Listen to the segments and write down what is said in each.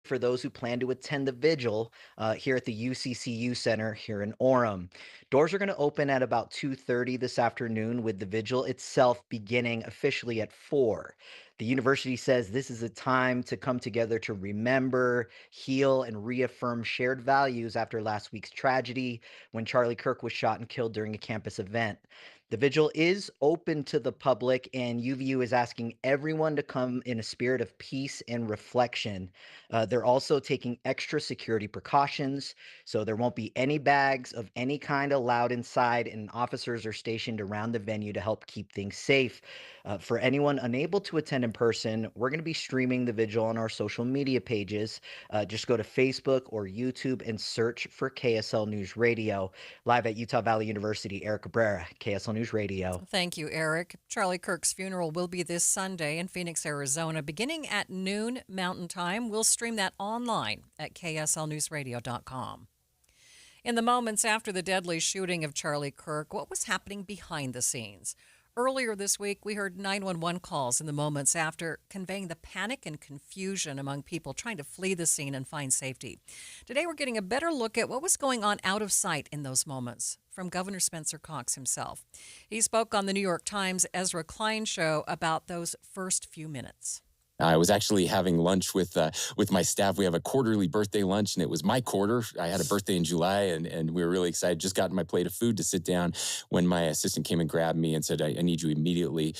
for those who plan to attend the vigil here at the UCCU Center here in Orem. Doors are going to open at about 2:30 this afternoon, with the vigil itself beginning officially at 4. The university says this is a time to come together to remember, heal, and reaffirm shared values after last week's tragedy when Charlie Kirk was shot and killed during a campus event. The vigil is open to the public, and UVU is asking everyone to come in a spirit of peace and reflection. They're also taking extra security precautions, so there won't be any bags of any kind allowed inside, and officers are stationed around the venue to help keep things safe. For anyone unable to attend in person, we're going to be streaming the vigil on our social media pages. Just go to Facebook or YouTube and search for KSL News Radio. Live at Utah Valley University, Eric Cabrera, KSL News Radio. Thank you, Eric. Charlie Kirk's funeral will be this Sunday in Phoenix, Arizona, beginning at noon Mountain Time. We'll stream that online at kslnewsradio.com. In the moments after the deadly shooting of Charlie Kirk, what was happening behind the scenes? Earlier this week, we heard 911 calls in the moments after, conveying the panic and confusion among people trying to flee the scene and find safety. Today, we're getting a better look at what was going on out of sight in those moments from Governor Spencer Cox himself. He spoke on the New York Times' Ezra Klein show about those first few minutes. I was actually having lunch with my staff. We have a quarterly birthday lunch, and it was my quarter. I had a birthday in July, and we were really excited. Just got my plate of food to sit down when my assistant came and grabbed me and said, "I need you immediately."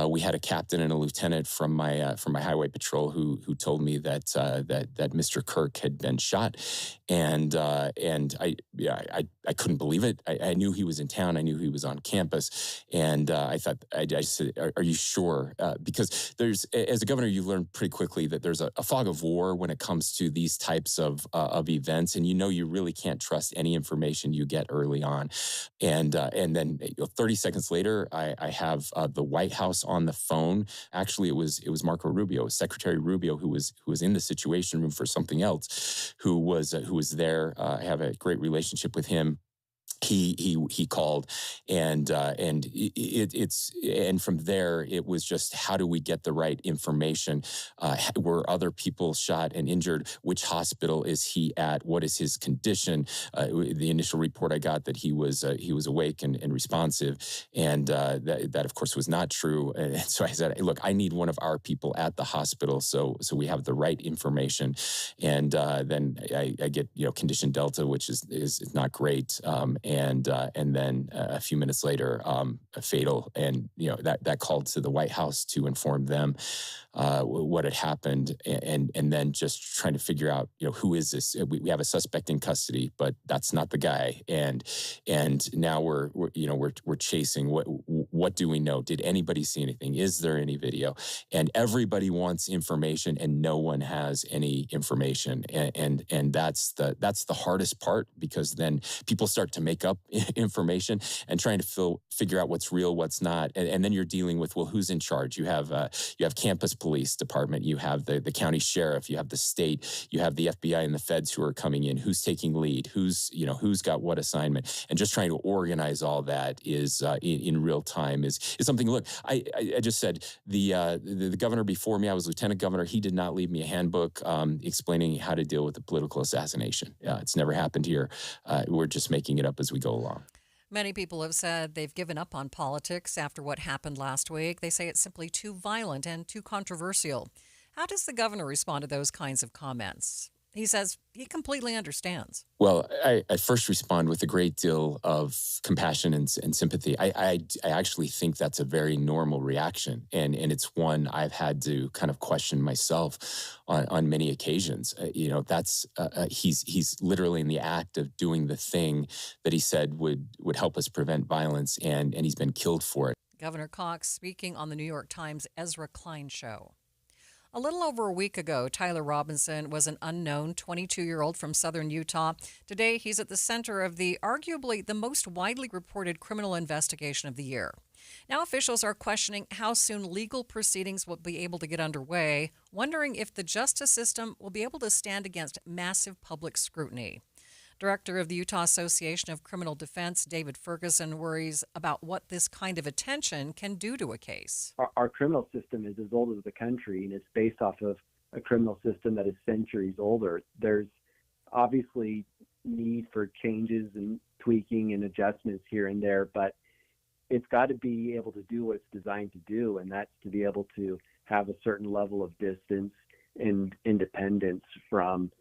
We had a captain and a lieutenant from my highway patrol who told me that Mr. Kirk had been shot, and I couldn't believe it. I knew he was in town. I knew he was on campus, and I thought I said, "Are you sure?" Because as a governor, you learn pretty quickly that there's a fog of war when it comes to these types of events, and you really can't trust any information you get early on. And then 30 seconds later, I have the White House on the phone. Actually, it was Marco Rubio, Secretary Rubio, who was in the Situation Room for something else, who was there. I have a great relationship with him. He called, and from there it was just, how do we get the right information? Were other people shot and injured? Which hospital is he at? What is his condition? The initial report I got that he was awake and responsive, and that of course was not true. And so I said, "Hey, look, I need one of our people at the hospital so we have the right information." And then I get condition Delta, which is not great. And then a few minutes later, a fatal, and that called to the White House to inform them what had happened, and then just trying to figure out who is this. We have a suspect in custody, but that's not the guy, and now we're chasing. What do we know? Did anybody see anything? Is there any video? And everybody wants information, and no one has any information, and that's the hardest part, because then people start to make up information and trying to figure out what's real, what's not, and then you're dealing with, well, who's in charge? You have campus police department, you have the county sheriff, you have the state, you have the FBI and the feds who are coming in. Who's taking lead? Who's got what assignment? And just trying to organize all that is in real time is something. Look, I just said the governor before me, I was lieutenant governor. He did not leave me a handbook explaining how to deal with a political assassination. It's never happened here. We're just making it up as we go along. Many people have said they've given up on politics after what happened last week. They say it's simply too violent and too controversial. How does the governor respond to those kinds of comments? He says he completely understands. Well, I first respond with a great deal of compassion and sympathy. I actually think that's a very normal reaction, and it's one I've had to kind of question myself on many occasions. He's literally in the act of doing the thing that he said would help us prevent violence, and he's been killed for it. Governor Cox speaking on the New York Times' Ezra Klein show. A little over a week ago, Tyler Robinson was an unknown 22-year-old from southern Utah. Today, he's at the center of arguably the most widely reported criminal investigation of the year. Now officials are questioning how soon legal proceedings will be able to get underway, wondering if the justice system will be able to stand against massive public scrutiny. Director of the Utah Association of Criminal Defense, David Ferguson, worries about what this kind of attention can do to a case. Our criminal system is as old as the country, and it's based off of a criminal system that is centuries older. There's obviously need for changes and tweaking and adjustments here and there, but it's got to be able to do what it's designed to do, and that's to be able to have a certain level of distance and independence from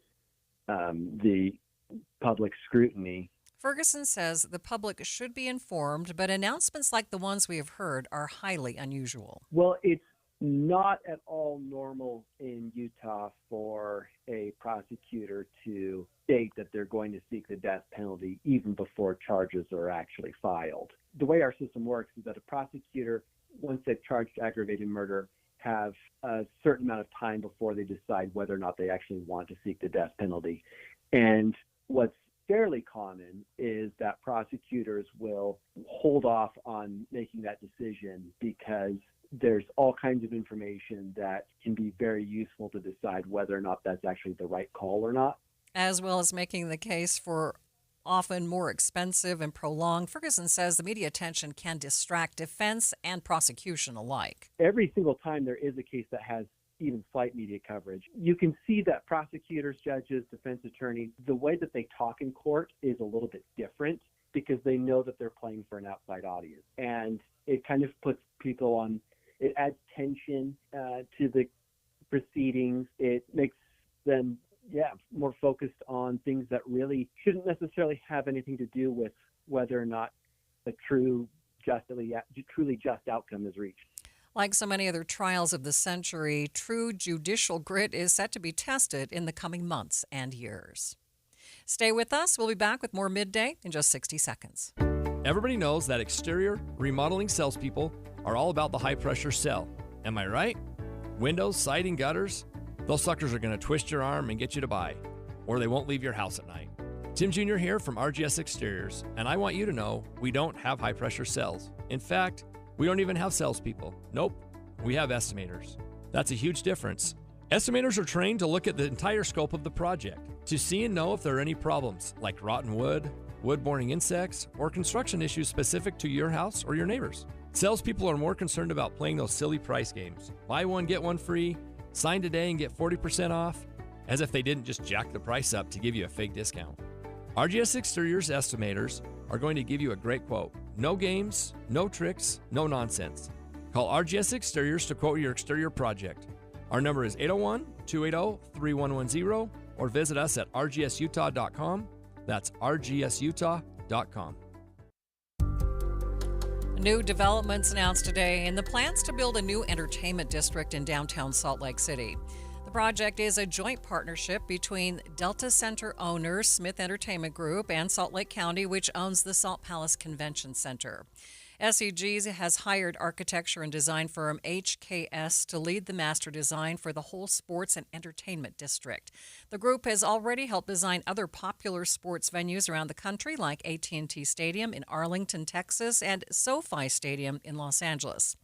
the public scrutiny. Ferguson says the public should be informed, but announcements like the ones we have heard are highly unusual. Well, it's not at all normal in Utah for a prosecutor to state that they're going to seek the death penalty even before charges are actually filed. The way our system works is that a prosecutor, once they've charged aggravated murder, have a certain amount of time before they decide whether or not they actually want to seek the death penalty. And what's fairly common is that prosecutors will hold off on making that decision because there's all kinds of information that can be very useful to decide whether or not that's actually the right call or not. As well as making the case for often more expensive and prolonged, Ferguson says the media attention can distract defense and prosecution alike. Every single time there is a case that has even slight media coverage, you can see that prosecutors, judges, defense attorneys, the way that they talk in court is a little bit different because they know that they're playing for an outside audience. And it kind of puts people on, it adds tension to the proceedings. It makes them more focused on things that really shouldn't necessarily have anything to do with whether or not a truly just outcome is reached. Like so many other trials of the century, true judicial grit is set to be tested in the coming months and years. Stay with us. We'll be back with more Midday in just 60 seconds. Everybody knows that exterior remodeling salespeople are all about the high-pressure sell. Am I right? Windows, siding, gutters, those suckers are going to twist your arm and get you to buy, or they won't leave your house at night. Tim Jr. here from RGS Exteriors, and I want you to know we don't have high-pressure cells. In fact, we don't even have salespeople. Nope, we have estimators. That's a huge difference. Estimators are trained to look at the entire scope of the project, to see and know if there are any problems, like rotten wood, wood-borne insects, or construction issues specific to your house or your neighbors. Salespeople are more concerned about playing those silly price games. Buy one, get one free, sign today and get 40% off, as if they didn't just jack the price up to give you a fake discount. RGS Exteriors estimators are going to give you a great quote. No games, no tricks, no nonsense. Call RGS Exteriors to quote your exterior project. Our number is 801-280-3110 or visit us at rgsutah.com. That's rgsutah.com. New developments announced today in the plans to build a new entertainment district in downtown Salt Lake City. The project is a joint partnership between Delta Center owner Smith Entertainment Group and Salt Lake County, which owns the Salt Palace Convention Center. SEG has hired architecture and design firm HKS to lead the master design for the whole sports and entertainment district. The group has already helped design other popular sports venues around the country, like AT&T Stadium in Arlington, Texas, and SoFi Stadium in Los Angeles.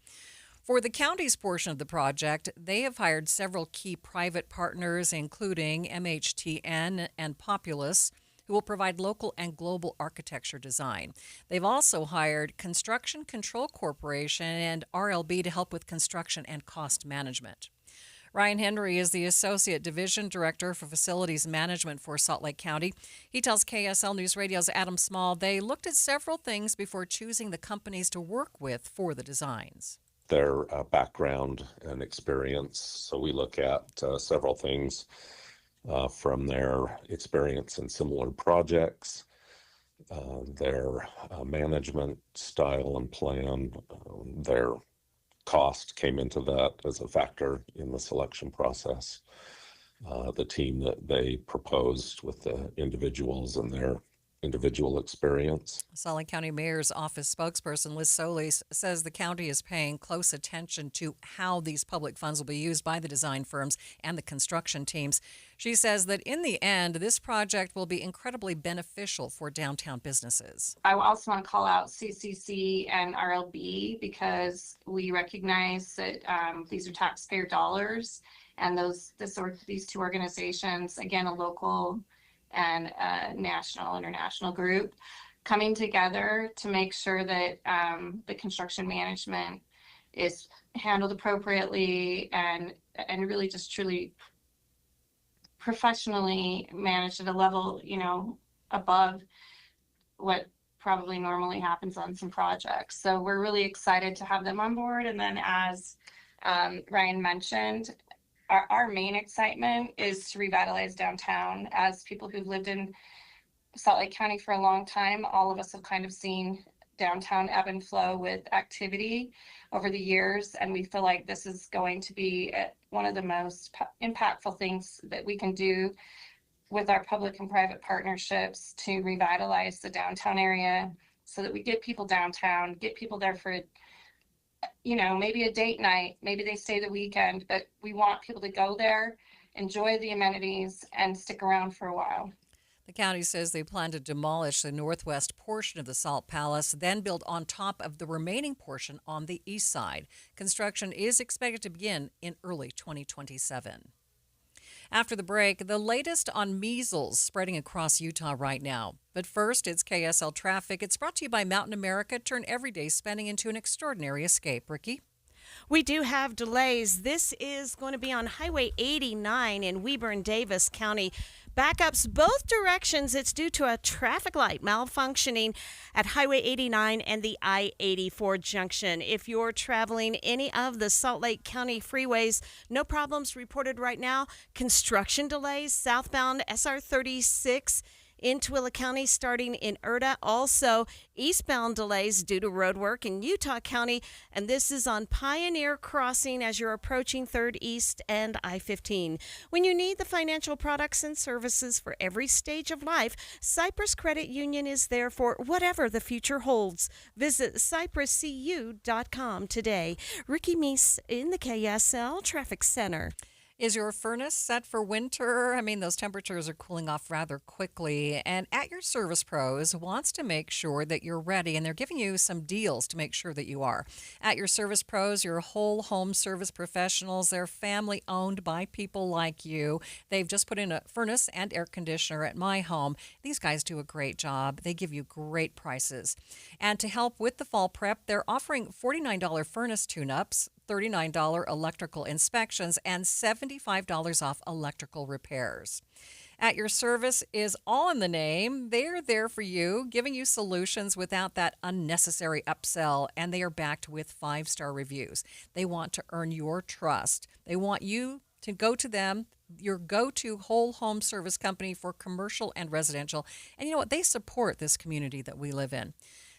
For the county's portion of the project, they have hired several key private partners, including MHTN and Populous, who will provide local and global architecture design. They've also hired Construction Control Corporation and RLB to help with construction and cost management. Ryan Henry is the Associate Division Director for Facilities Management for Salt Lake County. He tells KSL News Radio's Adam Small they looked at several things before choosing the companies to work with for the designs. Their background and experience. So we look at several things from their experience in similar projects, their management style and plan, their cost came into that as a factor in the selection process. The team that they proposed with the individuals and their individual experience. Salt Lake County Mayor's Office spokesperson Liz Solis says the county is paying close attention to how these public funds will be used by the design firms and the construction teams. She says that in the end, this project will be incredibly beneficial for downtown businesses. I also want to call out CCC and RLB because we recognize that these are taxpayer dollars, and these two organizations, again, a local and a international group, coming together to make sure that the construction management is handled appropriately and really just truly professionally managed at a level, above what probably normally happens on some projects. So we're really excited to have them on board. And then as Ryan mentioned, our main excitement is to revitalize downtown. As people who've lived in Salt Lake County for a long time, all of us have kind of seen downtown ebb and flow with activity over the years. And we feel like this is going to be one of the most impactful things that we can do with our public and private partnerships to revitalize the downtown area so that we get people downtown, get people there for, maybe a date night, maybe they stay the weekend, but we want people to go there, enjoy the amenities, and stick around for a while. The county says they plan to demolish the northwest portion of the Salt Palace, then build on top of the remaining portion on the east side. Construction is expected to begin in early 2027. After the break, the latest on measles spreading across Utah right now. But first, it's KSL Traffic. It's brought to you by Mountain America. Turn everyday spending into an extraordinary escape. Ricky? We do have delays. This is going to be on Highway 89 in Weber and Davis County. Backups both directions. It's due to a traffic light malfunctioning at Highway 89 and the I-84 junction. If you're traveling any of the Salt Lake County freeways, no problems reported right now. Construction delays southbound SR 36 in Tooele County starting in Erta. Also, eastbound delays due to road work in Utah County. And this is on Pioneer Crossing as you're approaching 3rd East and I-15. When you need the financial products and services for every stage of life, Cypress Credit Union is there for whatever the future holds. Visit cypresscu.com today. Ricky Meese in the KSL Traffic Center. Is your furnace set for winter? I mean, those temperatures are cooling off rather quickly. And At Your Service Pros wants to make sure that you're ready, and they're giving you some deals to make sure that you are. At Your Service Pros, your whole home service professionals, they're family owned by people like you. They've just put in a furnace and air conditioner at my home. These guys do a great job. They give you great prices. And to help with the fall prep, they're offering $49 furnace tune-ups, $39 electrical inspections, and $75 off electrical repairs. At Your Service is all in the name. They're there for you, giving you solutions without that unnecessary upsell, and they are backed with 5-star reviews. They want to earn your trust. They want you to go to them, your go-to whole home service company for commercial and residential. And you know what? They support this community that we live in.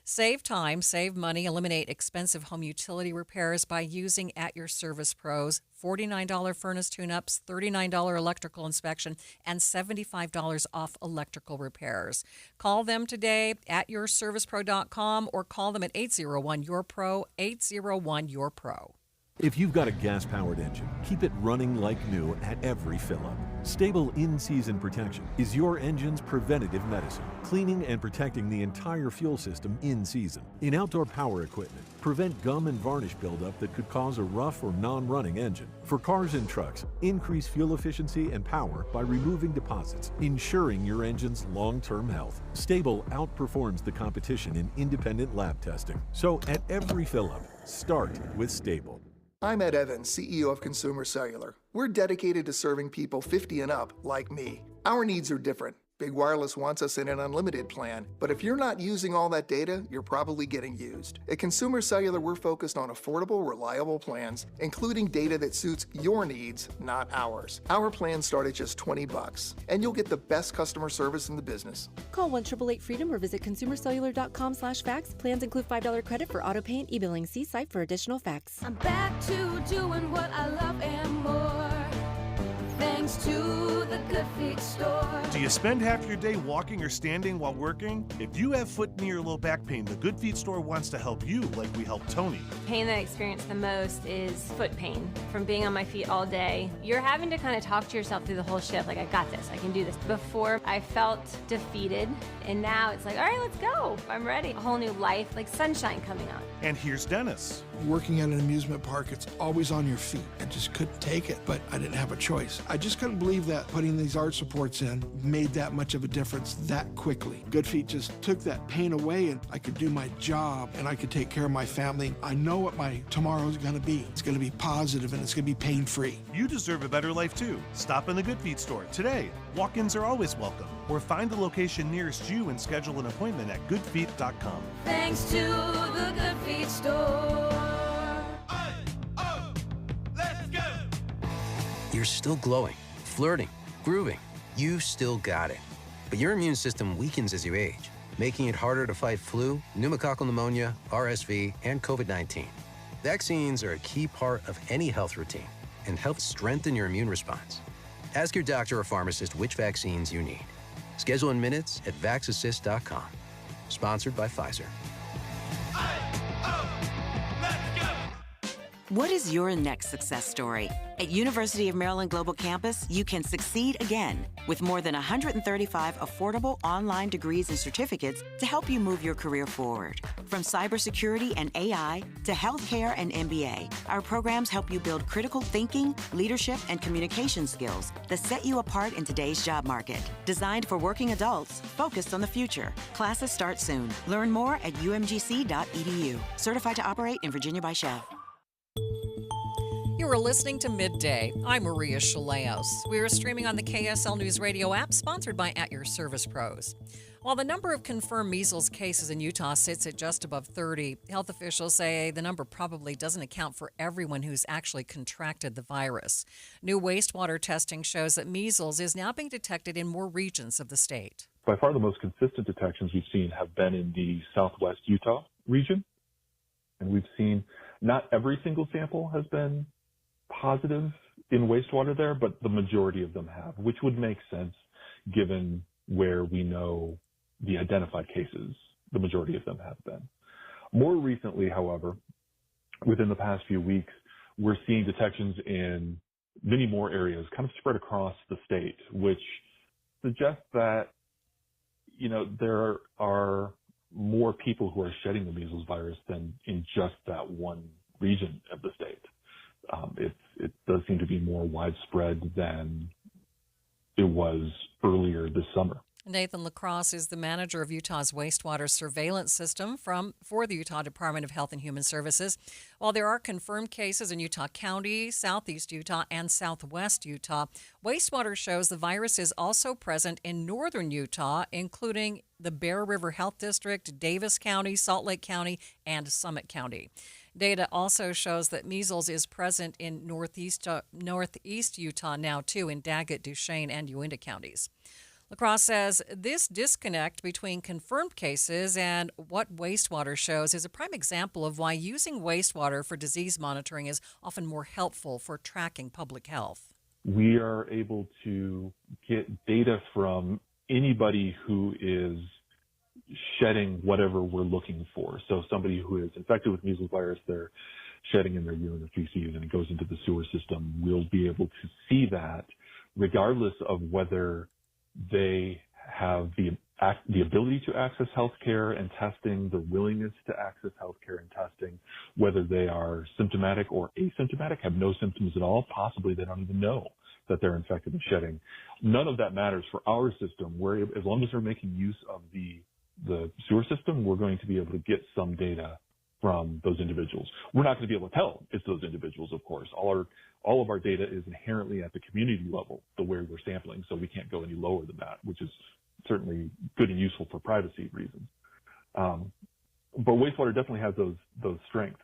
Save time, save money, eliminate expensive home utility repairs by using At Your Service Pros. $49 furnace tune-ups, $39 electrical inspection, and $75 off electrical repairs. Call them today at yourservicepro.com or call them at 801-YOUR-PRO, 801-YOUR-PRO. If you've got a gas-powered engine, keep it running like new at every fill-up. Stable in-season protection is your engine's preventative medicine, cleaning and protecting the entire fuel system in season. In outdoor power equipment, prevent gum and varnish buildup that could cause a rough or non-running engine. For cars and trucks, increase fuel efficiency and power by removing deposits, ensuring your engine's long-term health. Stable outperforms the competition in independent lab testing. So at every fill-up, start with Stable. I'm Ed Evans, CEO of Consumer Cellular. We're dedicated to serving people 50 and up, like me. Our needs are different. Big Wireless wants us in an unlimited plan, but if you're not using all that data, you're probably getting used. At Consumer Cellular, we're focused on affordable, reliable plans, including data that suits your needs, not ours. Our plans start at just $20, and you'll get the best customer service in the business. Call 1-888-FREEDOM or visit consumercellular.com/facts. Plans include $5 credit for auto pay and e-billing. See site for additional facts. I'm back to doing what I love and more, thanks to the Good Feet store. Do you spend half your day walking or standing while working? If you have foot, knee, or low back pain, the Good Feet store wants to help you like we helped Tony. Pain that I experience the most is foot pain from being on my feet all day. You're having to kind of talk to yourself through the whole shift, like, I got this, I can do this. Before, I felt defeated, and now it's like, all right, let's go. I'm ready. A whole new life, like sunshine coming on. And here's Dennis. Working at an amusement park, it's always on your feet. I just couldn't take it, but I didn't have a choice. I just couldn't believe that putting these arch supports in made that much of a difference that quickly. Good Feet just took that pain away, and I could do my job, and I could take care of my family. I know what my tomorrow is going to be. It's going to be positive, and it's going to be pain-free. You deserve a better life too. Stop in the Good Feet store today. Walk-ins are always welcome. Or find the location nearest you and schedule an appointment at goodfeet.com. Thanks to the Good Feet store. Let's go! You're still glowing, flirting, grooving. You still got it. But your immune system weakens as you age, making it harder to fight flu, pneumococcal pneumonia, RSV, and COVID-19. Vaccines are a key part of any health routine and help strengthen your immune response. Ask your doctor or pharmacist which vaccines you need. Schedule in minutes at vaxassist.com. Sponsored by Pfizer. What is your next success story? At University of Maryland Global Campus, you can succeed again with more than 135 affordable online degrees and certificates to help you move your career forward. From cybersecurity and AI to healthcare and MBA, our programs help you build critical thinking, leadership, and communication skills that set you apart in today's job market. Designed for working adults, focused on the future. Classes start soon. Learn more at umgc.edu. Certified to operate in Virginia by Chev. You are listening to Midday. I'm Maria Shilaos. We are streaming on the KSL News Radio app, sponsored by At Your Service Pros. While the number of confirmed measles cases in Utah sits at just above 30, health officials say the number probably doesn't account for everyone who's actually contracted the virus. New wastewater testing shows that measles is now being detected in more regions of the state. By far the most consistent detections we've seen have been in the southwest Utah region. And we've seen not every single sample has been positive in wastewater there, but the majority of them have, which would make sense given where we know the identified cases, the majority of them have been. More recently, however, within the past few weeks, we're seeing detections in many more areas kind of spread across the state, which suggests that, there are more people who are shedding the measles virus than in just that one region of the state. It does seem to be more widespread than it was earlier this summer. Nathan LaCrosse is the manager of Utah's wastewater surveillance system for the Utah Department of Health and Human Services. While there are confirmed cases in Utah County, southeast Utah, and southwest Utah, wastewater shows the virus is also present in northern Utah, including the Bear River Health District, Davis County, Salt Lake County, and Summit County. Data also shows that measles is present in northeast Utah now, too, in Daggett, Duchesne, and Uinta counties. LaCrosse says this disconnect between confirmed cases and what wastewater shows is a prime example of why using wastewater for disease monitoring is often more helpful for tracking public health. We are able to get data from anybody who is shedding whatever we're looking for. So somebody who is infected with measles virus, they're shedding in their urine or feces and it goes into the sewer system. We'll be able to see that regardless of whether they have the ability to access healthcare and testing, the willingness to access healthcare and testing, whether they are symptomatic or asymptomatic, have no symptoms at all. Possibly they don't even know that they're infected and shedding. None of that matters for our system. As long as we're making use of the sewer system, we're going to be able to get some data from those individuals. We're not going to be able to tell it's those individuals, of course. All of our data is inherently at the community level, the way we're sampling, so we can't go any lower than that, which is certainly good and useful for privacy reasons. But wastewater definitely has those strengths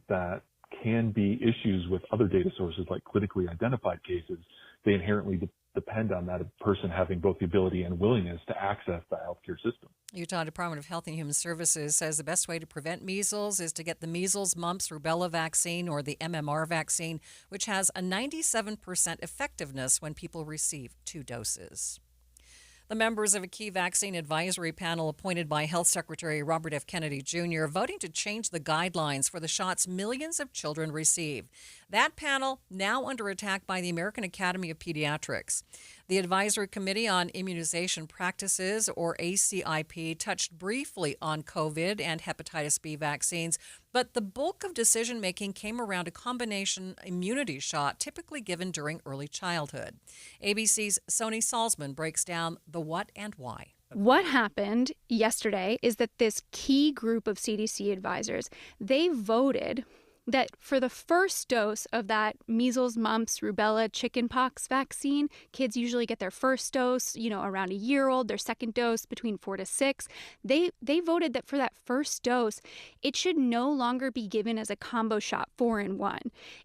that can be issues with other data sources like clinically identified cases. They inherently depend on that person having both the ability and willingness to access the healthcare system. Utah Department of Health and Human Services says the best way to prevent measles is to get the measles, mumps, rubella vaccine or the MMR vaccine, which has a 97% effectiveness when people receive 2 doses. The members of a key vaccine advisory panel appointed by Health Secretary Robert F. Kennedy Jr. are voting to change the guidelines for the shots millions of children receive. That panel now under attack by the American Academy of Pediatrics. The Advisory Committee on Immunization Practices, or ACIP, touched briefly on COVID and hepatitis B vaccines, but the bulk of decision-making came around a combination immunity shot typically given during early childhood. ABC's Sony Salzman breaks down the what and why. What happened yesterday is that this key group of CDC advisors, they voted that for the first dose of that measles, mumps, rubella, chickenpox vaccine, kids usually get their first dose, around a year old, their second dose between 4 to 6. They voted that for that first dose, it should no longer be given as a combo shot 4-in-1.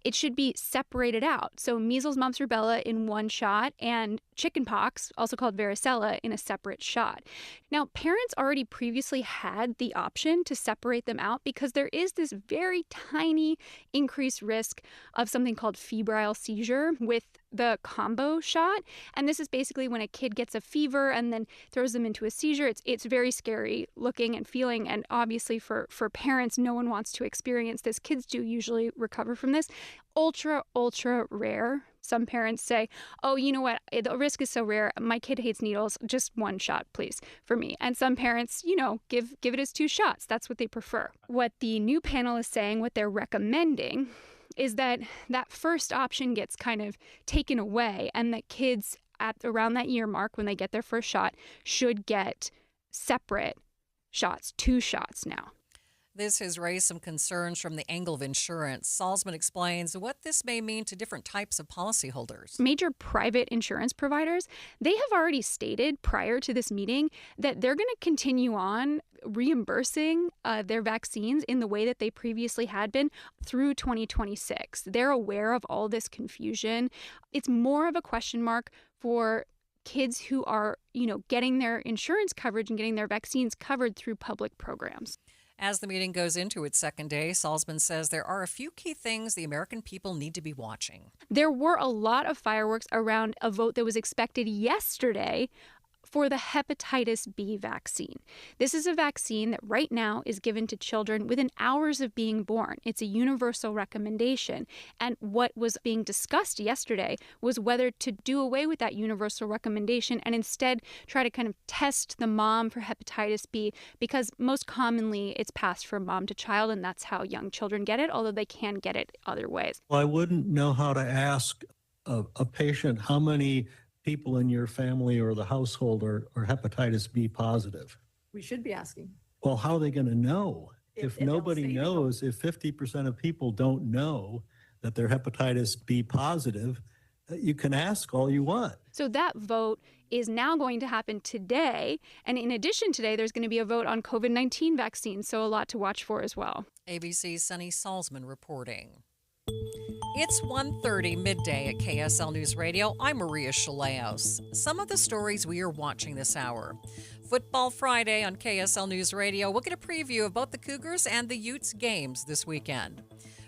It should be separated out. So measles, mumps, rubella in one shot and chickenpox, also called varicella, in a separate shot. Now, parents already previously had the option to separate them out because there is this very tiny increased risk of something called febrile seizure with the combo shot. And this is basically when a kid gets a fever and then throws them into a seizure. It's very scary looking and feeling. And obviously for parents, no one wants to experience this. Kids do usually recover from this. Ultra, ultra rare. Some parents say, oh, you know what? The risk is so rare. My kid hates needles. Just one shot, please, for me. And some parents, give it as 2 shots. That's what they prefer. What the new panel is saying, what they're recommending, is that first option gets kind of taken away and that kids at around that year mark when they get their first shot should get separate shots, 2 shots now. This has raised some concerns from the angle of insurance. Salzman explains what this may mean to different types of policyholders. Major private insurance providers, they have already stated prior to this meeting that they're going to continue on reimbursing their vaccines in the way that they previously had been through 2026. They're aware of all this confusion. It's more of a question mark for kids who are, getting their insurance coverage and getting their vaccines covered through public programs. As the meeting goes into its second day, Salzman says there are a few key things the American people need to be watching. There were a lot of fireworks around a vote that was expected yesterday for the hepatitis B vaccine. This is a vaccine that right now is given to children within hours of being born. It's a universal recommendation. And what was being discussed yesterday was whether to do away with that universal recommendation and instead try to kind of test the mom for hepatitis B, because most commonly it's passed from mom to child, and that's how young children get it, although they can get it other ways. Well, I wouldn't know how to ask a patient how many people in your family or the household are hepatitis B positive. We should be asking. Well, how are they going to know? If nobody knows, if 50% of people don't know that they're hepatitis B positive, you can ask all you want. So that vote is now going to happen today. And in addition, today, there's going to be a vote on COVID-19 vaccines. So a lot to watch for as well. ABC's Sunny Salzman reporting. It's 1:30 midday at KSL News Radio. I'm Maria Shilaos. Some of the stories we are watching this hour. Football Friday on KSL News Radio. We'll get a preview of both the Cougars and the Utes games this weekend.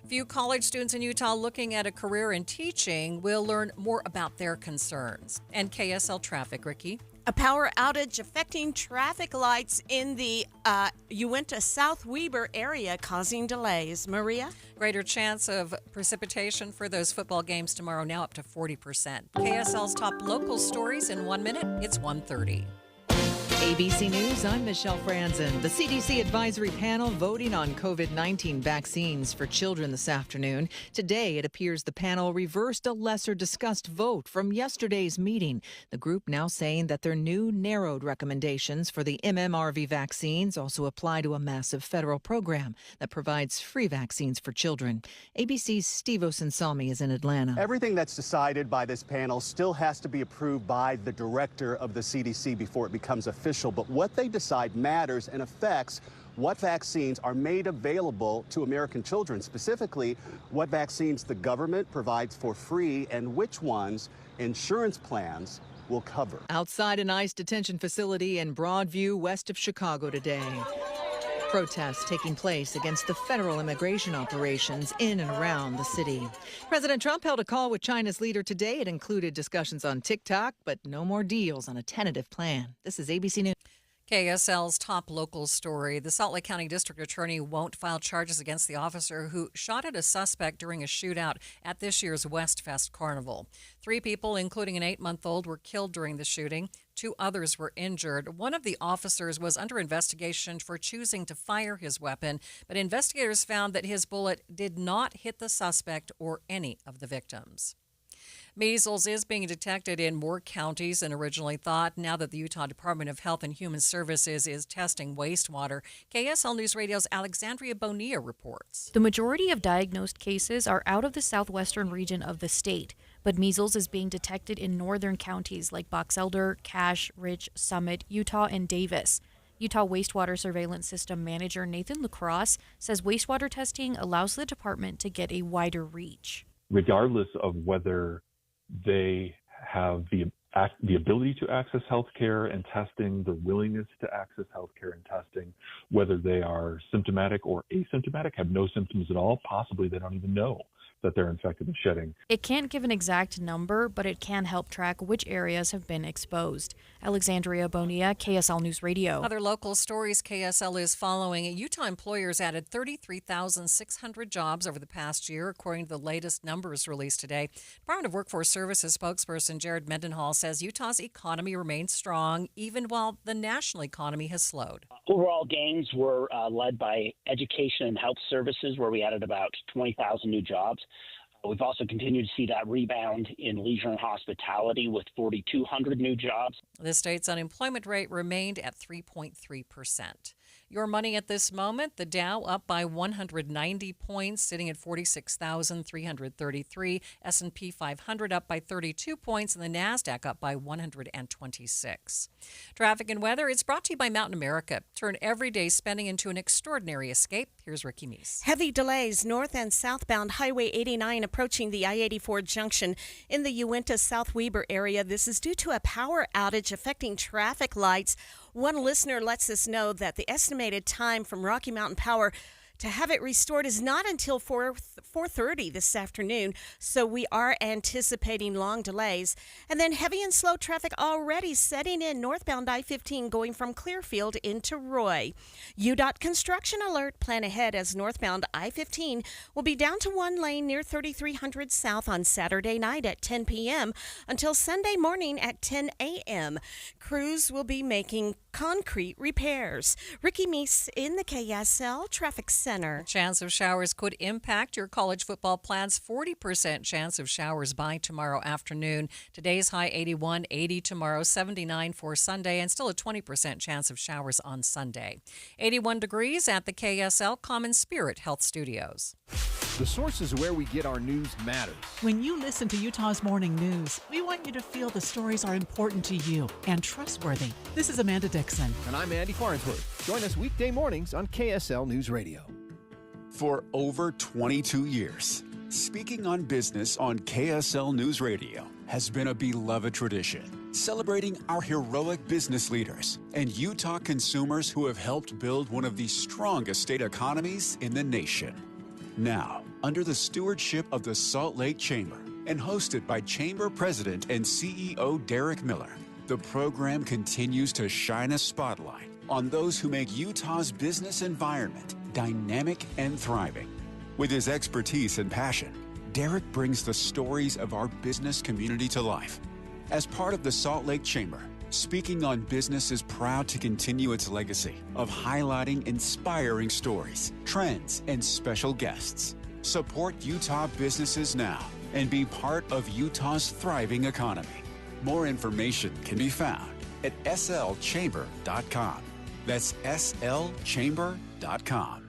A few college students in Utah looking at a career in teaching will learn more about their concerns. And KSL traffic, Ricky. A power outage affecting traffic lights in the Uinta South Weber area, causing delays. Maria? Greater chance of precipitation for those football games tomorrow, now up to 40%. KSL's top local stories in 1 minute. It's 1:30. ABC News, I'm Michelle Franzen. The CDC advisory panel voting on COVID-19 vaccines for children this afternoon. Today, it appears the panel reversed a lesser discussed vote from yesterday's meeting. The group now saying that their new narrowed recommendations for the MMRV vaccines also apply to a massive federal program that provides free vaccines for children. ABC's Steve Osensalmi is in Atlanta. Everything that's decided by this panel still has to be approved by the director of the CDC before it becomes official. But what they decide matters and affects what vaccines are made available to American children, specifically what vaccines the government provides for free and which ones insurance plans will cover. Outside an ICE detention facility in Broadview, west of Chicago today. Protests taking place against the federal immigration operations in and around the city. President Trump held a call with China's leader today. It included discussions on TikTok, but no more deals on a tentative plan. This is ABC News. KSL's top local story. The Salt Lake County District Attorney won't file charges against the officer who shot at a suspect during a shootout at this year's Westfest Carnival. 3 people, including an 8-month-old, were killed during the shooting. 2 others were injured. One of the officers was under investigation for choosing to fire his weapon, but investigators found that his bullet did not hit the suspect or any of the victims. Measles is being detected in more counties than originally thought now that the Utah Department of Health and Human Services is testing wastewater. KSL News Radio's Alexandria Bonilla reports. The majority of diagnosed cases are out of the southwestern region of the state, but measles is being detected in northern counties like Box Elder, Cache, Rich, Summit, Utah, and Davis. Utah Wastewater Surveillance System Manager Nathan LaCrosse says wastewater testing allows the department to get a wider reach. Regardless of whether they have the ability to access healthcare and testing, the willingness to access healthcare and testing, whether they are symptomatic or asymptomatic, have no symptoms at all, possibly they don't even know that they're infected with shedding. It can't give an exact number, but it can help track which areas have been exposed. Alexandria Bonilla, KSL News Radio. Other local stories KSL is following. Utah employers added 33,600 jobs over the past year, according to the latest numbers released today. Department of Workforce Services spokesperson Jared Mendenhall says Utah's economy remains strong, even while the national economy has slowed. Overall gains were led by education and health services, where we added about 20,000 new jobs. We've also continued to see that rebound in leisure and hospitality with 4,200 new jobs. The state's unemployment rate remained at 3.3%. Your money at this moment, the Dow up by 190 points, sitting at 46,333. S&P 500 up by 32 points, and the NASDAQ up by 126. Traffic and weather, it's brought to you by Mountain America. Turn everyday spending into an extraordinary escape. Here's Ricky Meese. Heavy delays north and southbound Highway 89 approaching the I-84 junction in the Uinta South Weber area. This is due to a power outage affecting traffic lights. One listener lets us know that the estimated time from Rocky Mountain Power to have it restored is not until 4:30 this afternoon, so we are anticipating long delays. And then heavy and slow traffic already setting in northbound I-15 going from Clearfield into Roy. UDOT construction alert, plan ahead as northbound I-15 will be down to 1 lane near 3300 South on Saturday night at 10 p.m. until Sunday morning at 10 a.m. Crews will be making concrete repairs. Ricky Meese in the KSL Traffic Center. Chance of showers could impact your college football plans. 40% chance of showers by tomorrow afternoon. Today's high 81, 80 tomorrow, 79 for Sunday, and still a 20% chance of showers on Sunday. 81 degrees at the KSL Common Spirit Health Studios. The sources where we get our news matters. When you listen to Utah's Morning News, we want you to feel the stories are important to you and trustworthy. This is Amanda Dixon. And I'm Andy Farnsworth. Join us weekday mornings on KSL News Radio. For over 22 years, speaking on business on KSL News Radio has been a beloved tradition, celebrating our heroic business leaders and Utah consumers who have helped build one of the strongest state economies in the nation. Now, under the stewardship of the Salt Lake Chamber and hosted by Chamber President and CEO Derek Miller, the program continues to shine a spotlight on those who make Utah's business environment dynamic and thriving. With his expertise and passion, Derek brings the stories of our business community to life. As part of the Salt Lake Chamber, Speaking on Business is proud to continue its legacy of highlighting inspiring stories, trends, and special guests. Support Utah businesses now and be part of Utah's thriving economy. More information can be found at slchamber.com. That's slchamber.com.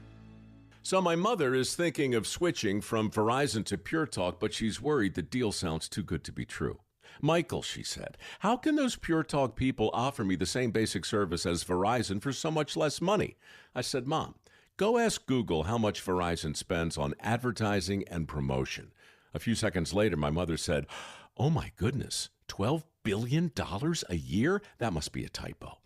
So my mother is thinking of switching from Verizon to Pure Talk, but she's worried the deal sounds too good to be true. Michael, she said, how can those Pure Talk people offer me the same basic service as Verizon for so much less money? I said, Mom, go ask Google how much Verizon spends on advertising and promotion. A few seconds later, my mother said, oh my goodness, $12 billion a year? That must be a typo.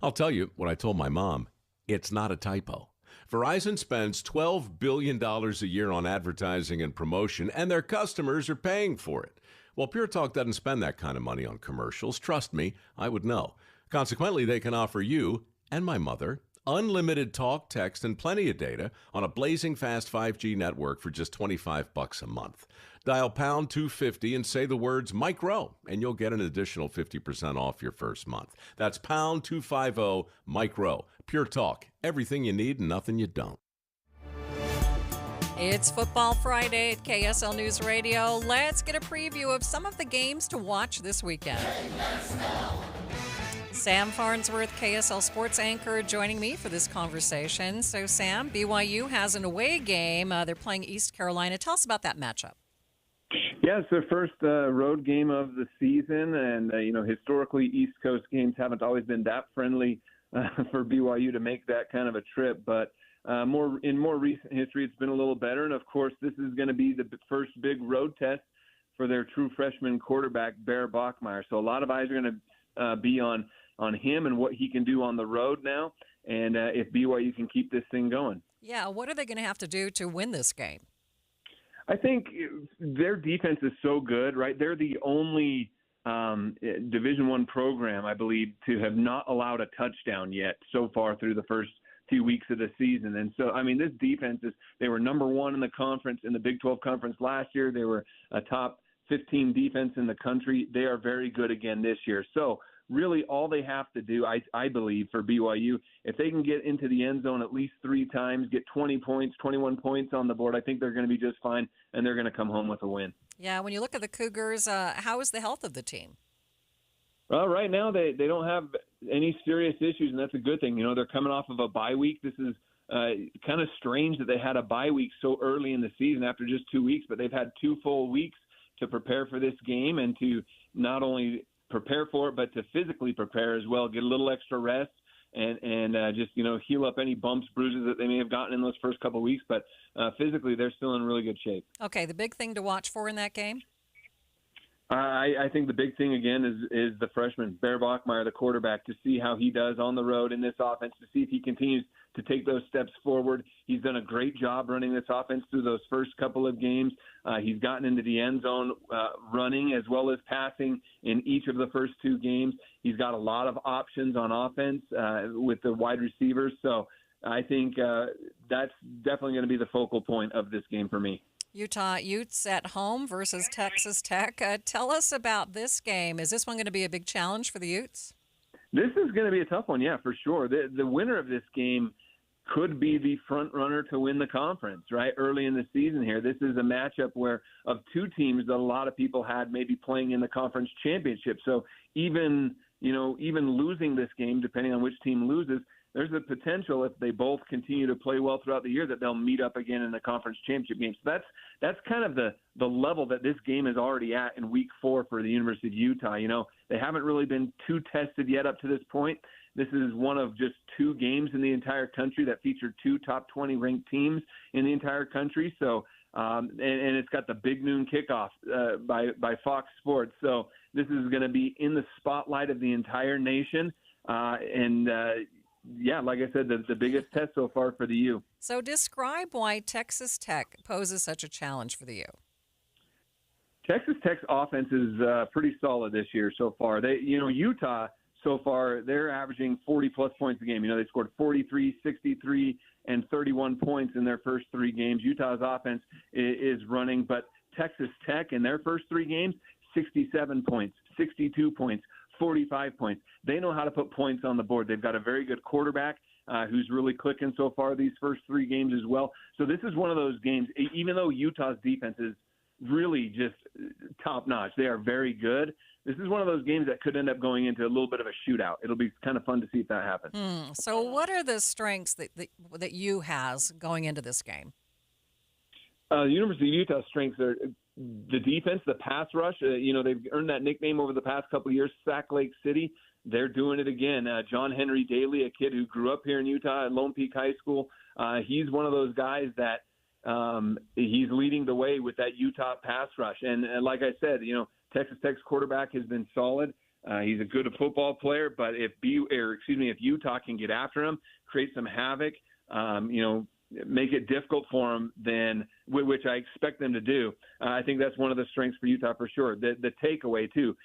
I'll tell you what I told my mom. It's not a typo. Verizon spends $12 billion a year on advertising and promotion, and their customers are paying for it. Well, Pure Talk doesn't spend that kind of money on commercials. Trust me, I would know. Consequently, they can offer you and my mother unlimited talk, text, and plenty of data on a blazing fast 5G network for just $25 a month. Dial pound 250 and say the words Mike Rowe, and you'll get an additional 50% off your first month. That's pound 250 Mike Rowe. Pure talk. Everything you need and nothing you don't. It's Football Friday at KSL News Radio. Let's get a preview of some of the games to watch this weekend. Sam Farnsworth, KSL sports anchor, joining me for this conversation. So, Sam, BYU has an away game. They're playing East Carolina. Tell us about that matchup. Yeah, it's their first road game of the season, and historically East Coast games haven't always been that friendly for BYU to make that kind of a trip. But in more recent history, it's been a little better. And of course, this is going to be the first big road test for their true freshman quarterback, Bear Bachmeier. So a lot of eyes are going to be on him and what he can do on the road now, and if BYU can keep this thing going. Yeah, what are they going to have to do to win this game? I think their defense is so good, right? They're the only Division I program, I believe, to have not allowed a touchdown yet so far through the first few weeks of the season. And so, I mean, this defense they were number one in the conference, in the Big 12 conference last year. They were a top 15 defense in the country. They are very good again this year. So really all they have to do, I believe, for BYU, if they can get into the end zone at least 3 times, get 20 points, 21 points on the board, I think they're going to be just fine, and they're going to come home with a win. Yeah, when you look at the Cougars, how is the health of the team? Well, right now they don't have any serious issues, and that's a good thing. They're coming off of a bye week. This is kind of strange that they had a bye week so early in the season after just 2 weeks, but they've had 2 full weeks to prepare for this game and to not only prepare for it, but to physically prepare as well, get a little extra rest and just, heal up any bumps, bruises that they may have gotten in those first couple of weeks. But physically, they're still in really good shape. Okay, the big thing to watch for in that game? I think the big thing, again, is the freshman, Bear Bachmeier, the quarterback, to see how he does on the road in this offense, to see if he continues to take those steps forward. He's done a great job running this offense through those first couple of games. He's gotten into the end zone running as well as passing in each of the first 2 games. He's got a lot of options on offense with the wide receivers. So I think that's definitely going to be the focal point of this game for me. Utah Utes at home versus Texas Tech. Tell us about this game. Is this one going to be a big challenge for the Utes? This is going to be a tough one, yeah, for sure. The winner of this game could be the front runner to win the conference, right, early in the season here. This is a matchup where of 2 teams that a lot of people had maybe playing in the conference championship. So even losing this game, depending on which team loses, there's a potential if they both continue to play well throughout the year that they'll meet up again in the conference championship game. So that's kind of the level that this game is already at in week 4 for the University of Utah. They haven't really been too tested yet up to this point. This is one of just 2 games in the entire country that featured 2 top 20 ranked teams in the entire country. So and it's got the big noon kickoff by Fox Sports. So this is going to be in the spotlight of the entire nation. Yeah, like I said, the biggest test so far for the U. So describe why Texas Tech poses such a challenge for the U. Texas Tech's offense is pretty solid this year so far. Utah so far, they're averaging 40-plus points a game. They scored 43, 63, and 31 points in their first 3 games. Utah's offense is running, but Texas Tech in their first 3 games, 67 points, 62 points, 45 points. They know how to put points on the board. They've got a very good quarterback who's really clicking so far these first 3 games as well. So this is one of those games, even though Utah's defense is really just top-notch, they are very good. This is one of those games that could end up going into a little bit of a shootout. It'll be kind of fun to see if that happens. So what are the strengths that U has going into this game? The University of Utah's strengths are the defense, the pass rush. They've earned that nickname over the past couple of years, Sack Lake City. They're doing it again. John Henry Daly, a kid who grew up here in Utah at Lone Peak High School, he's one of those guys that he's leading the way with that Utah pass rush. And like I said, Texas Tech's quarterback has been solid. He's a good football player, but if Utah can get after him, create some havoc, make it difficult for them, then which I expect them to do. I think that's one of the strengths for Utah for sure. The takeaway too.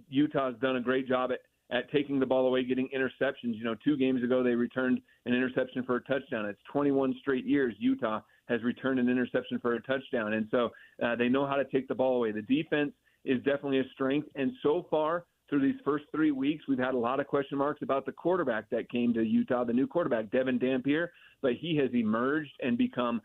Utah's done a great job at taking the ball away, getting interceptions. 2 games ago they returned an interception for a touchdown. It's 21 straight years Utah has returned an interception for a touchdown. And so they know how to take the ball away. The defense is definitely a strength. And so far, through these first 3 weeks, we've had a lot of question marks about the quarterback that came to Utah, the new quarterback, Devin Dampier, but he has emerged and become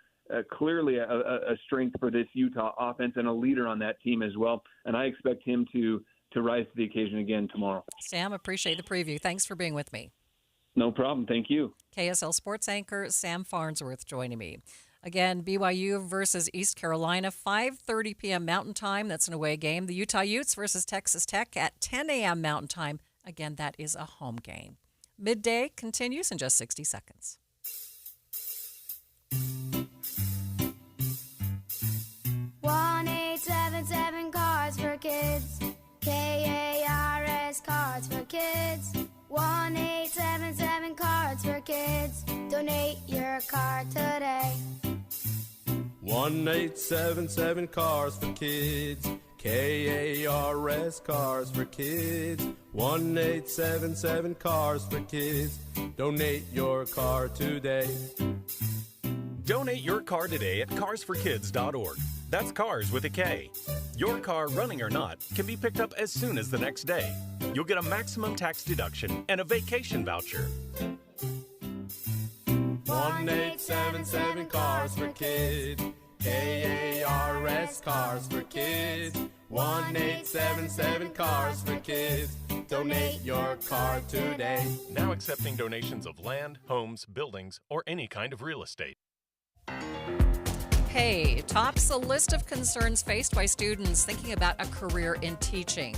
clearly a strength for this Utah offense and a leader on that team as well. And I expect him to rise to the occasion again tomorrow. Sam, appreciate the preview. Thanks for being with me. No problem. Thank you. KSL sports anchor Sam Farnsworth joining me. Again, BYU versus East Carolina, 5:30 p.m. Mountain Time. That's an away game. The Utah Utes versus Texas Tech at 10 a.m. Mountain Time. Again, that is a home game. Midday continues in just 60 seconds. One 877 Cards for Kids. KARS Cards for Kids. 1-877 Cards for Kids. Donate your card today. 1-877 Cars for Kids. KARS Cars for Kids. 1-877 Cars for Kids. Donate your car today. Donate your car today at carsforkids.org. That's cars with a K. Your car, running or not, can be picked up as soon as the next day. You'll get a maximum tax deduction and a vacation voucher. 1-877 Cars for Kids. KARS Cars for Kids. 1-877 Cars for Kids. Donate your car today. Now accepting donations of land, homes, buildings, or any kind of real estate. Hey, tops a list of concerns faced by students thinking about a career in teaching.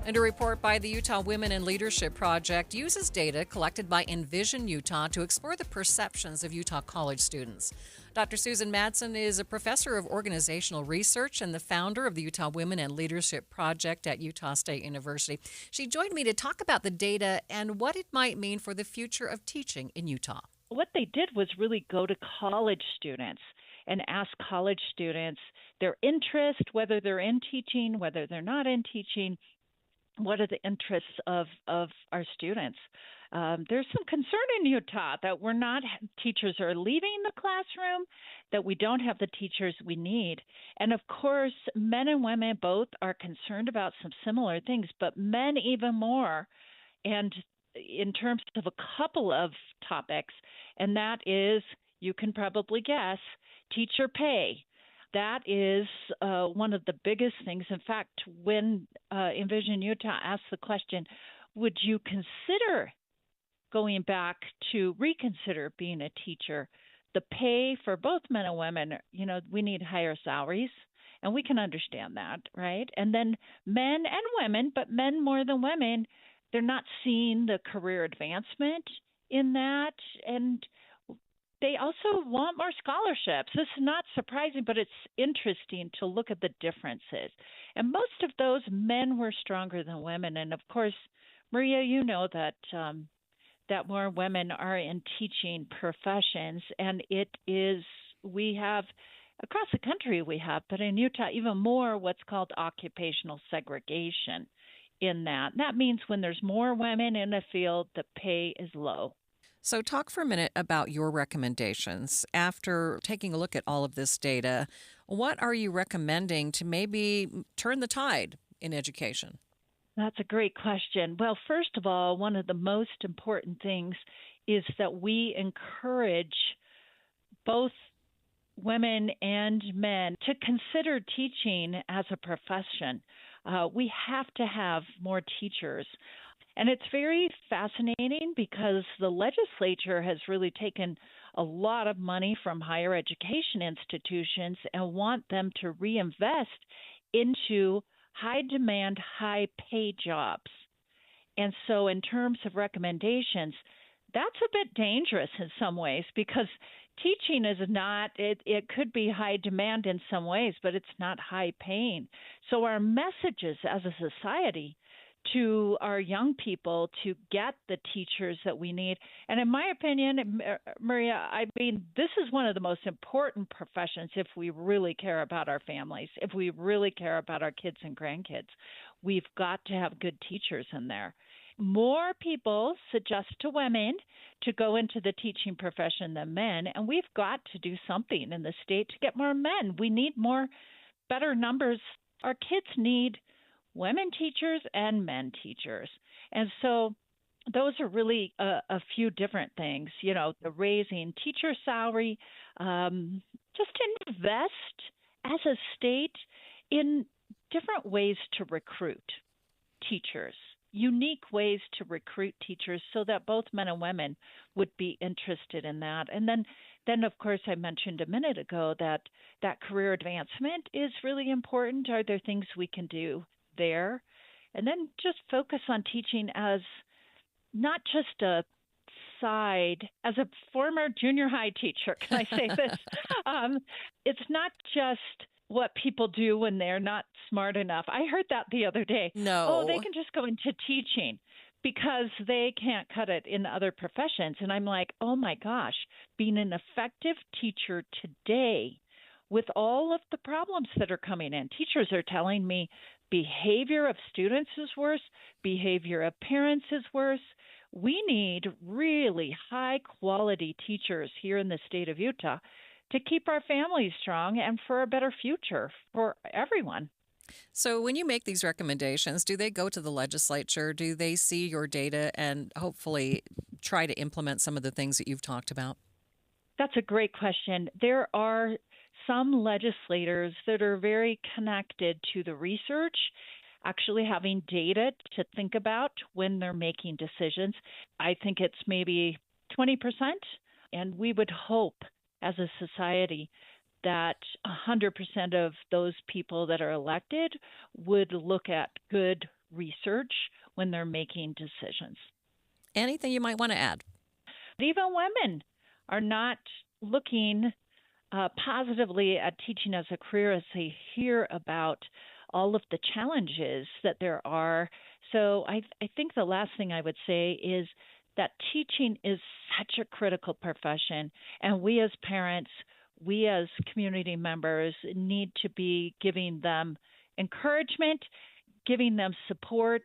And a report by the Utah Women in Leadership Project uses data collected by Envision Utah to explore the perceptions of Utah college students. Dr. Susan Madsen is a professor of organizational research and the founder of the Utah Women in Leadership Project at Utah State University. She joined me to talk about the data and what it might mean for the future of teaching in Utah. What they did was really go to college students and ask college students their interest, whether they're in teaching, whether they're not in teaching. What are the interests of our students? There's some concern in Utah that teachers are leaving the classroom, that we don't have the teachers we need. And of course, men and women both are concerned about some similar things, but men even more. And in terms of a couple of topics, and that is, you can probably guess, teacher pay. That is one of the biggest things. In fact, when Envision Utah asked the question, would you consider going back to reconsider being a teacher, the pay for both men and women, we need higher salaries, and we can understand that, right? And then men and women, but men more than women, they're not seeing the career advancement in that, and they also want more scholarships. This is not surprising, but it's interesting to look at the differences. And most of those men were stronger than women. And of course, Maria, you know that that more women are in teaching professions, and we have across the country but in Utah even more what's called occupational segregation in that. That means when there's more women in a field, the pay is low. So talk for a minute about your recommendations. After taking a look at all of this data, what are you recommending to maybe turn the tide in education? That's a great question. Well, first of all, one of the most important things is that we encourage both women and men to consider teaching as a profession. We have to have more teachers. And it's very fascinating because the legislature has really taken a lot of money from higher education institutions and want them to reinvest into high demand, high pay jobs. And so in terms of recommendations, that's a bit dangerous in some ways because teaching is not, it could be high demand in some ways, but it's not high paying. So our messages as a society to our young people to get the teachers that we need. And in my opinion, Maria, I mean, this is one of the most important professions if we really care about our families, if we really care about our kids and grandkids. we've got to have good teachers in there. More people suggest to women to go into the teaching profession than men, and we've got to do something in the state to get more men. We need better numbers. Our kids need women teachers and men teachers. And so those are really a few different things, the raising teacher salary, just invest as a state in different ways to recruit teachers, unique ways to recruit teachers so that both men and women would be interested in that. And then of course, I mentioned a minute ago that career advancement is really important. Are there things we can do there? And then just focus on teaching as not just a side. As a former junior high teacher, can I say this? It's not just what people do when they're not smart enough. I heard that the other day. No. Oh, they can just go into teaching because they can't cut it in other professions. And I'm like, oh my gosh, being an effective teacher today with all of the problems that are coming in. Teachers are telling me behavior of students is worse, behavior of parents is worse. We need really high quality teachers here in the state of Utah to keep our families strong and for a better future for everyone. So when you make these recommendations, do they go to the legislature? Do they see your data and hopefully try to implement some of the things that you've talked about? That's a great question. There are some legislators that are very connected to the research, actually having data to think about when they're making decisions. I think it's maybe 20%, and we would hope as a society that 100% of those people that are elected would look at good research when they're making decisions. Anything you might want to add? Even women are not looking positively at teaching as a career as they hear about all of the challenges that there are. So I think the last thing I would say is that teaching is such a critical profession, and we as parents, we as community members need to be giving them encouragement, giving them support,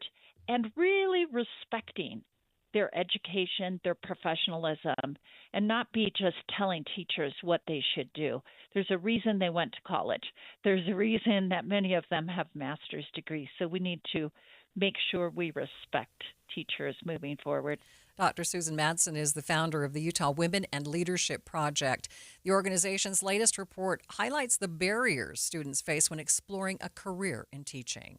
and really respecting their education, their professionalism, and not be just telling teachers what they should do. There's a reason they went to college. There's a reason that many of them have master's degrees. So we need to make sure we respect teachers moving forward. Dr. Susan Madsen is the founder of the Utah Women and Leadership Project. The organization's latest report highlights the barriers students face when exploring a career in teaching.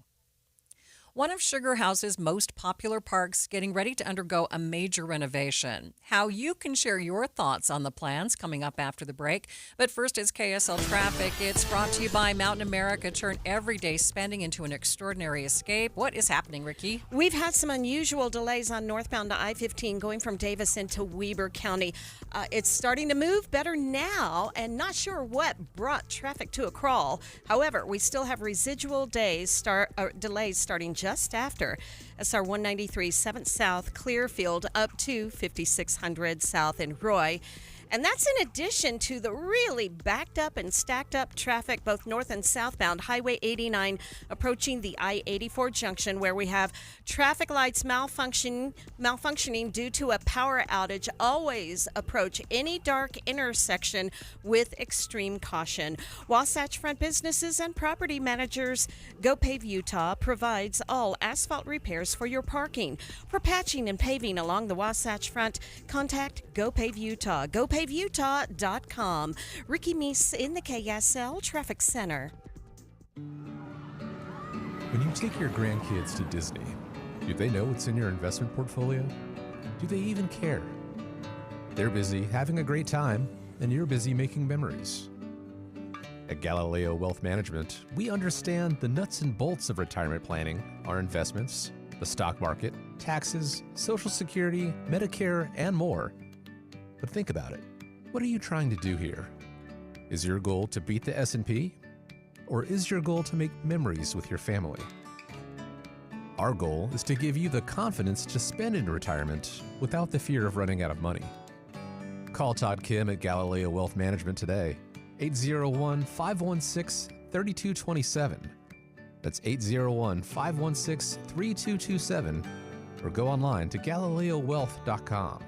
One of Sugar House's most popular parks getting ready to undergo a major renovation. How you can share your thoughts on the plans coming up after the break. But first, it's KSL Traffic. It's brought to you by Mountain America. Turn everyday spending into an extraordinary escape. What is happening, Ricky? We've had some unusual delays on northbound to I-15 going from Davis into Weber County. It's starting to move better now, and not sure what brought traffic to a crawl. However, we still have residual delays starting just after SR 193 7th South Clearfield up to 5600 South in Roy. And that's in addition to the really backed up and stacked up traffic, both north and southbound, Highway 89 approaching the I-84 junction, where we have traffic lights malfunctioning due to a power outage. Always approach any dark intersection with extreme caution. Wasatch Front businesses and property managers, GoPave Utah provides all asphalt repairs for your parking. For patching and paving along the Wasatch Front, contact GoPave Utah. GoPaveUtah.com. Ricky Meese in the KSL Traffic Center. When you take your grandkids to Disney, do they know what's in your investment portfolio? Do they even care? They're busy having a great time, and you're busy making memories. At Galileo Wealth Management, we understand the nuts and bolts of retirement planning, our investments, the stock market, taxes, Social Security, Medicare, and more. But think about it. What are you trying to do here? Is your goal to beat the S&P? Or is your goal to make memories with your family? Our goal is to give you the confidence to spend in retirement without the fear of running out of money. Call Todd Kim at Galileo Wealth Management today, 801-516-3227. That's 801-516-3227 or go online to GalileoWealth.com.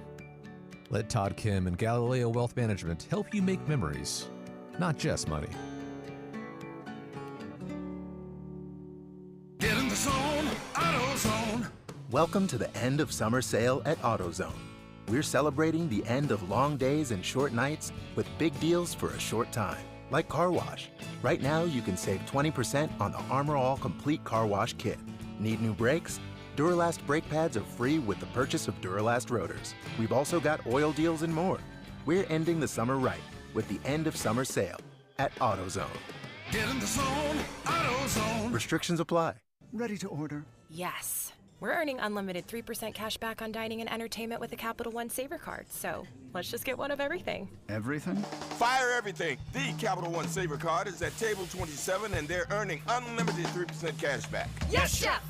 Let Todd Kim and Galileo Wealth Management help you make memories, not just money. Get in the zone, AutoZone. Welcome to the end of summer sale at AutoZone. We're celebrating the end of long days and short nights with big deals for a short time, like car wash. Right now, you can save 20% on the Armor All Complete Car Wash Kit. Need new brakes? Duralast brake pads are free with the purchase of Duralast rotors. We've also got oil deals and more. We're ending the summer right with the end of summer sale at AutoZone. Get in the zone, AutoZone. Restrictions apply. Ready to order? Yes. We're earning unlimited 3% cash back on dining and entertainment with a Capital One Saver card, so let's just get one of everything. Everything? Fire everything. The Capital One Saver card is at table 27, and they're earning unlimited 3% cash back. Yes, Chef!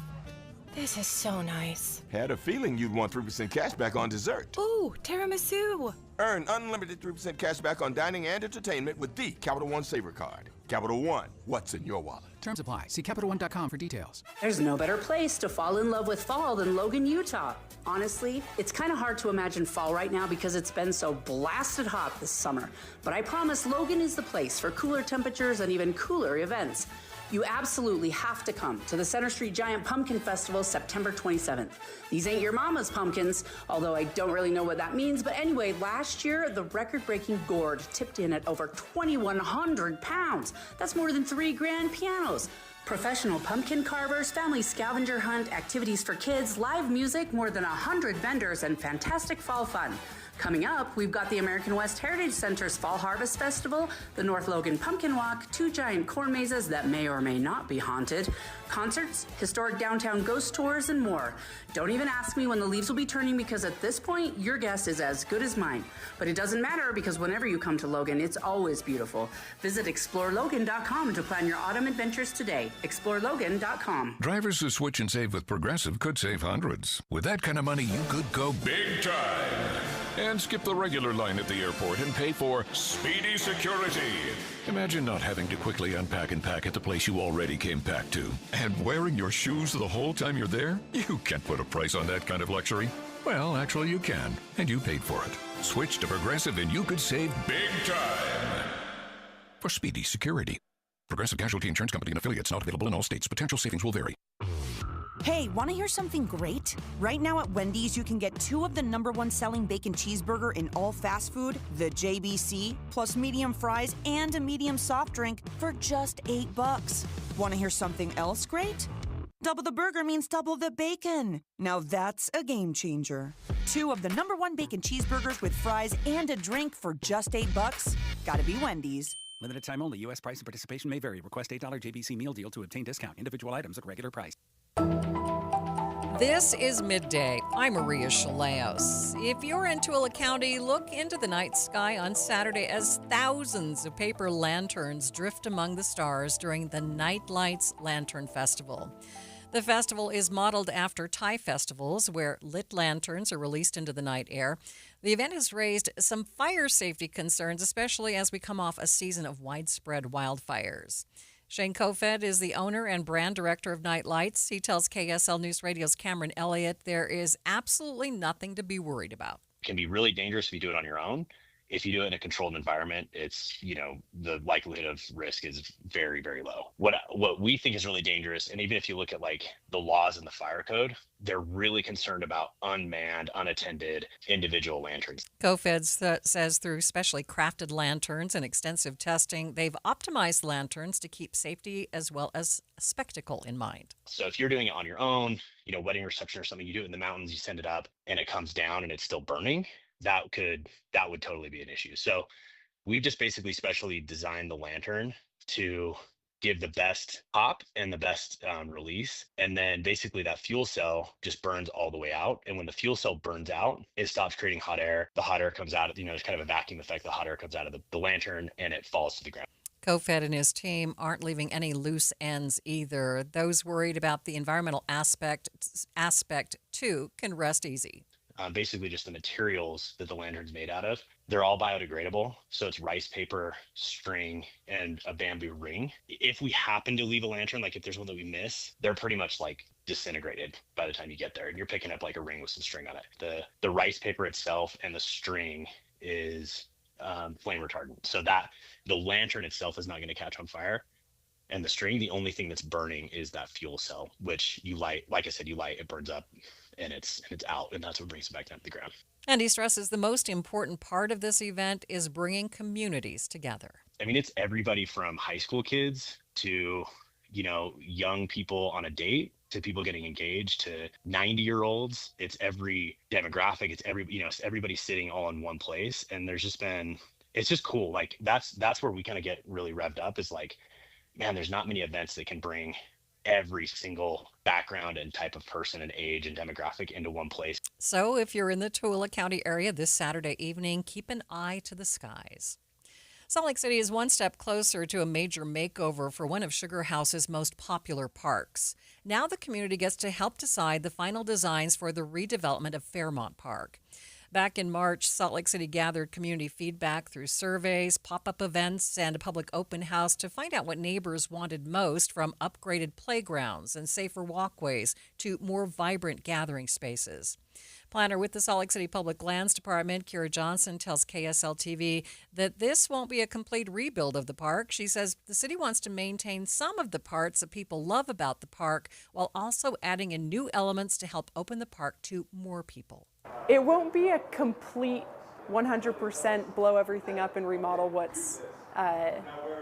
This is so nice. Had a feeling you'd want 3% cash back on dessert. Ooh, tiramisu. Earn unlimited 3% cash back on dining and entertainment with the Capital One Saver card. Capital One, what's in your wallet? Terms apply. See CapitalOne.com for details. There's no better place to fall in love with fall than Logan, Utah. Honestly, it's kind of hard to imagine fall right now because it's been so blasted hot this summer. But I promise Logan is the place for cooler temperatures and even cooler events. You absolutely have to come to the Center Street Giant Pumpkin Festival September 27th. These ain't your mama's pumpkins, although I don't really know what that means. But anyway, last year, the record-breaking gourd tipped in at over 2,100 pounds. That's more than 3 grand pianos. Professional pumpkin carvers, family scavenger hunt, activities for kids, live music, more than 100 vendors, and fantastic fall fun. Coming up, we've got the American West Heritage Center's Fall Harvest Festival, the North Logan Pumpkin Walk, 2 giant corn mazes that may or may not be haunted, concerts, historic downtown ghost tours, and more. Don't even ask me when the leaves will be turning because at this point, your guess is as good as mine. But it doesn't matter because whenever you come to Logan, it's always beautiful. Visit ExploreLogan.com to plan your autumn adventures today. ExploreLogan.com. Drivers who switch and save with Progressive could save hundreds. With that kind of money, you could go big time and skip the regular line at the airport and pay for speedy security. Imagine not having to quickly unpack and pack at the place you already came packed to. And wearing your shoes the whole time you're there? You can't put a price on that kind of luxury. Well, actually you can, and you paid for it. Switch to Progressive and you could save big time for speedy security. Progressive Casualty Insurance Company and affiliates, not available in all states. Potential savings will vary. Hey, want to hear something great? Right now at Wendy's, you can get 2 of the #1 selling bacon cheeseburger in all fast food, the JBC, plus medium fries and a medium soft drink for just $8. Want to hear something else great? Double the burger means double the bacon. Now that's a game changer. 2 of the #1 bacon cheeseburgers with fries and a drink for just $8. Gotta be Wendy's. Limited time only. U.S. price and participation may vary. Request $8 JBC meal deal to obtain discount. Individual items at regular price. This is Midday. I'm Maria Shilaos. If you're in Tooele County, look into the night sky on Saturday as thousands of paper lanterns drift among the stars during the Night Lights Lantern Festival. The festival is modeled after Thai festivals where lit lanterns are released into the night air. The event has raised some fire safety concerns, especially as we come off a season of widespread wildfires. Shane Kofed is the owner and brand director of Night Lights. He tells KSL News Radio's Cameron Elliott there is absolutely nothing to be worried about. It can be really dangerous if you do it on your own. If you do it in a controlled environment, it's, the likelihood of risk is very, very low. What we think is really dangerous, and even if you look at like the laws in the fire code, they're really concerned about unmanned, unattended individual lanterns. Kofed says through specially crafted lanterns and extensive testing, they've optimized lanterns to keep safety as well as spectacle in mind. So if you're doing it on your own, wedding reception or something, you do it in the mountains, you send it up and it comes down and it's still burning, that would totally be an issue. So we've just basically specially designed the lantern to give the best pop and the best release. And then basically that fuel cell just burns all the way out. And when the fuel cell burns out, it stops creating hot air. The hot air comes out, there's kind of a vacuum effect. The hot air comes out of the lantern and it falls to the ground. Kofed and his team aren't leaving any loose ends either. Those worried about the environmental aspect too can rest easy. basically just the materials that the lantern's made out of. They're all biodegradable. So it's rice paper, string, and a bamboo ring. If we happen to leave a lantern, like if there's one that we miss, they're pretty much like disintegrated by the time you get there. And you're picking up like a ring with some string on it. The rice paper itself and the string is flame retardant. So that the lantern itself is not going to catch on fire. And the string, the only thing that's burning is that fuel cell, which you light, like I said, you light, it burns up, and it's out, and that's what brings it back down to the ground. And he stresses the most important part of this event is bringing communities together. I mean, it's everybody from high school kids to, young people on a date, to people getting engaged, to 90-year-olds. It's every demographic. It's everybody sitting all in one place. And it's just cool. Like that's where we kind of get really revved up, is like, man, there's not many events that can bring every single background and type of person and age and demographic into one place. So if you're in the Tooele County area this Saturday evening, keep an eye to the skies. Salt Lake City is one step closer to a major makeover for one of Sugar House's most popular parks. Now the community gets to help decide the final designs for the redevelopment of Fairmont Park. Back in March, Salt Lake City gathered community feedback through surveys, pop-up events, and a public open house to find out what neighbors wanted most, from upgraded playgrounds and safer walkways to more vibrant gathering spaces. Planner with the Salt Lake City Public Lands Department, Kira Johnson, tells KSL-TV that this won't be a complete rebuild of the park. She says the city wants to maintain some of the parts that people love about the park while also adding in new elements to help open the park to more people. It won't be a complete 100% blow everything up and remodel what's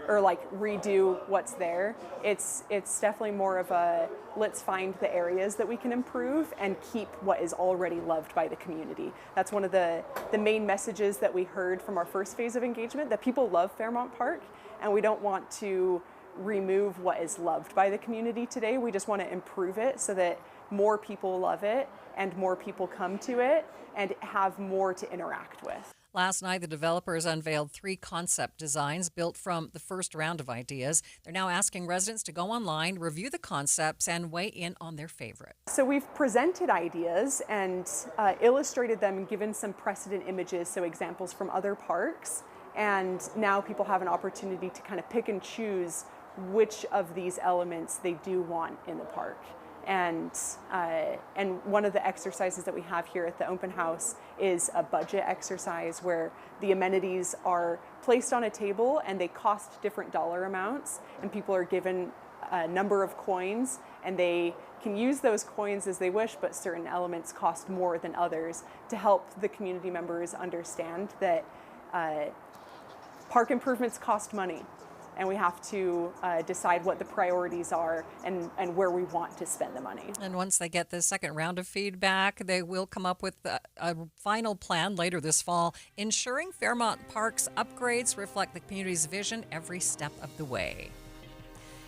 or like redo what's there. It's definitely more of a let's find the areas that we can improve and keep what is already loved by the community. That's one of the main messages that we heard from our first phase of engagement, that people love Fairmont Park, and we don't want to remove what is loved by the community today. We just want to improve it so that more people love it and more people come to it and have more to interact with. Last night, the developers unveiled 3 concept designs built from the first round of ideas. They're now asking residents to go online, review the concepts, and weigh in on their favorite. So we've presented ideas and illustrated them and given some precedent images, so examples from other parks. And now people have an opportunity to kind of pick and choose which of these elements they do want in the park. And one of the exercises that we have here at the open house is a budget exercise where the amenities are placed on a table and they cost different dollar amounts, and people are given a number of coins and they can use those coins as they wish, but certain elements cost more than others, to help the community members understand that park improvements cost money. And we have to decide what the priorities are and where we want to spend the money. And once they get the second round of feedback, they will come up with a final plan later this fall, ensuring Fairmont Park's upgrades reflect the community's vision every step of the way.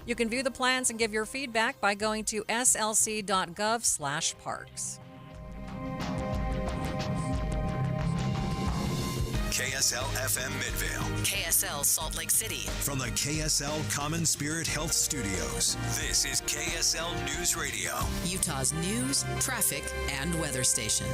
You can view the plans and give your feedback by going to slc.gov/parks. KSL FM Midvale. KSL Salt Lake City. From the KSL Common Spirit Health Studios, this is KSL News Radio. Utah's news, traffic, and weather station.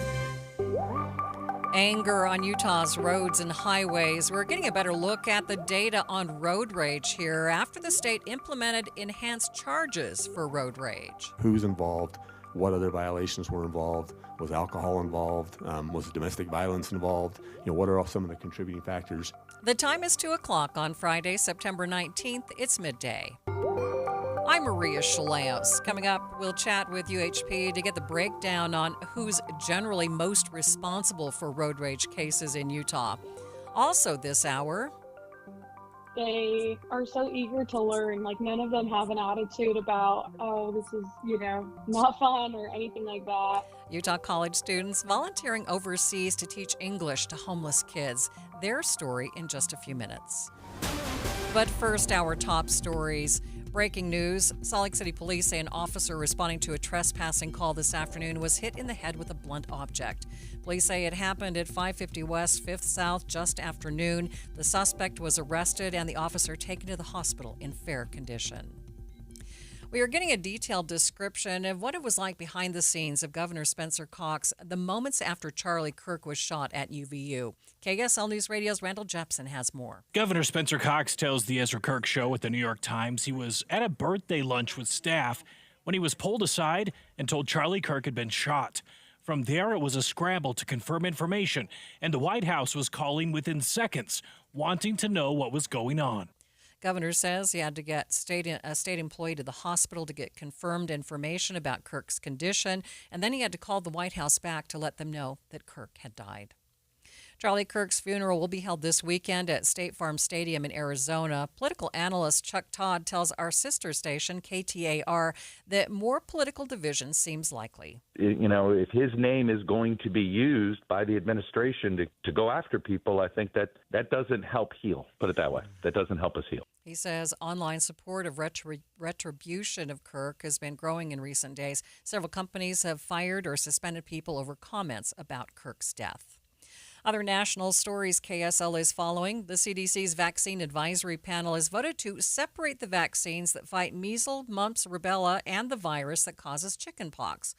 Anger on Utah's roads and highways. We're getting a better look at the data on road rage here after the state implemented enhanced charges for road rage. Who's involved? What other violations were involved? Was alcohol involved? Was domestic violence involved? What are all some of the contributing factors? The time is 2 o'clock on Friday, September 19th. It's midday. I'm Maria Shilaos. Coming up, we'll chat with UHP to get the breakdown on who's generally most responsible for road rage cases in Utah. Also this hour, they are so eager to learn. Like, none of them have an attitude about, oh, this is, not fun or anything like that. Utah college students volunteering overseas to teach English to homeless kids. Their story in just a few minutes. But first, our top stories. Breaking news, Salt Lake City police say an officer responding to a trespassing call this afternoon was hit in the head with a blunt object. Police say it happened at 550 West, 5th South just after noon. The suspect was arrested and the officer taken to the hospital in fair condition. We are getting a detailed description of what it was like behind the scenes of Governor Spencer Cox the moments after Charlie Kirk was shot at UVU. KSL News Radio's Randall Jepson has more. Governor Spencer Cox tells the Ezra Kirk Show at the New York Times he was at a birthday lunch with staff when he was pulled aside and told Charlie Kirk had been shot. From there, it was a scramble to confirm information, and the White House was calling within seconds, wanting to know what was going on. Governor says he had to get a state employee to the hospital to get confirmed information about Kirk's condition, and then he had to call the White House back to let them know that Kirk had died. Charlie Kirk's funeral will be held this weekend at State Farm Stadium in Arizona. Political analyst Chuck Todd tells our sister station, KTAR, that more political division seems likely. You know, if his name is going to be used by the administration to go after people, I think that doesn't help heal. Put it that way. That doesn't help us heal. He says online support of retribution of Kirk has been growing in recent days. Several companies have fired or suspended people over comments about Kirk's death. Other national stories KSL is following. The CDC's Vaccine Advisory Panel has voted to separate the vaccines that fight measles, mumps, rubella, and the virus that causes chickenpox.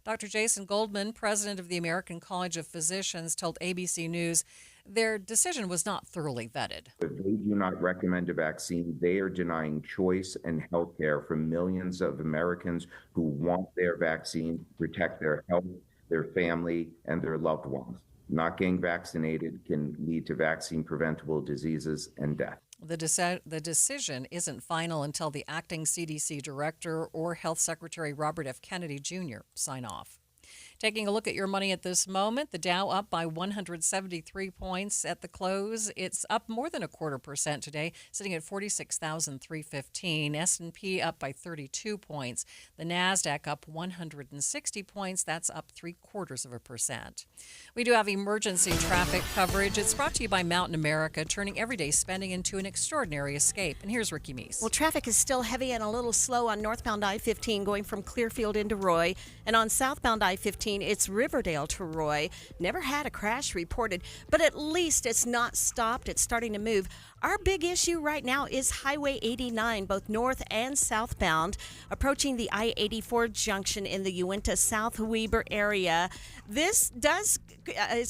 Dr. Jason Goldman, president of the American College of Physicians, told ABC News their decision was not thoroughly vetted. If they do not recommend a vaccine, they are denying choice and health care for millions of Americans who want their vaccine to protect their health, their family, and their loved ones. Not getting vaccinated can lead to vaccine-preventable diseases and death. The decision isn't final until the acting CDC director or Health Secretary Robert F. Kennedy Jr. sign off. Taking a look at your money at this moment, the Dow up by 173 points at the close. It's up more than 0.25% today, sitting at 46,315. S&P up by 32 points. The Nasdaq up 160 points. That's up 0.75%. We do have emergency traffic coverage. It's brought to you by Mountain America, turning everyday spending into an extraordinary escape. And here's Ricky Meese. Well, traffic is still heavy and a little slow on northbound I-15 going from Clearfield into Roy, and on southbound I-15 it's Riverdale to Roy. Never had a crash reported, but at least it's not stopped. It's starting to move. Our big issue right now is Highway 89, both north and southbound, approaching the I-84 junction in the Uinta South Weber area. It's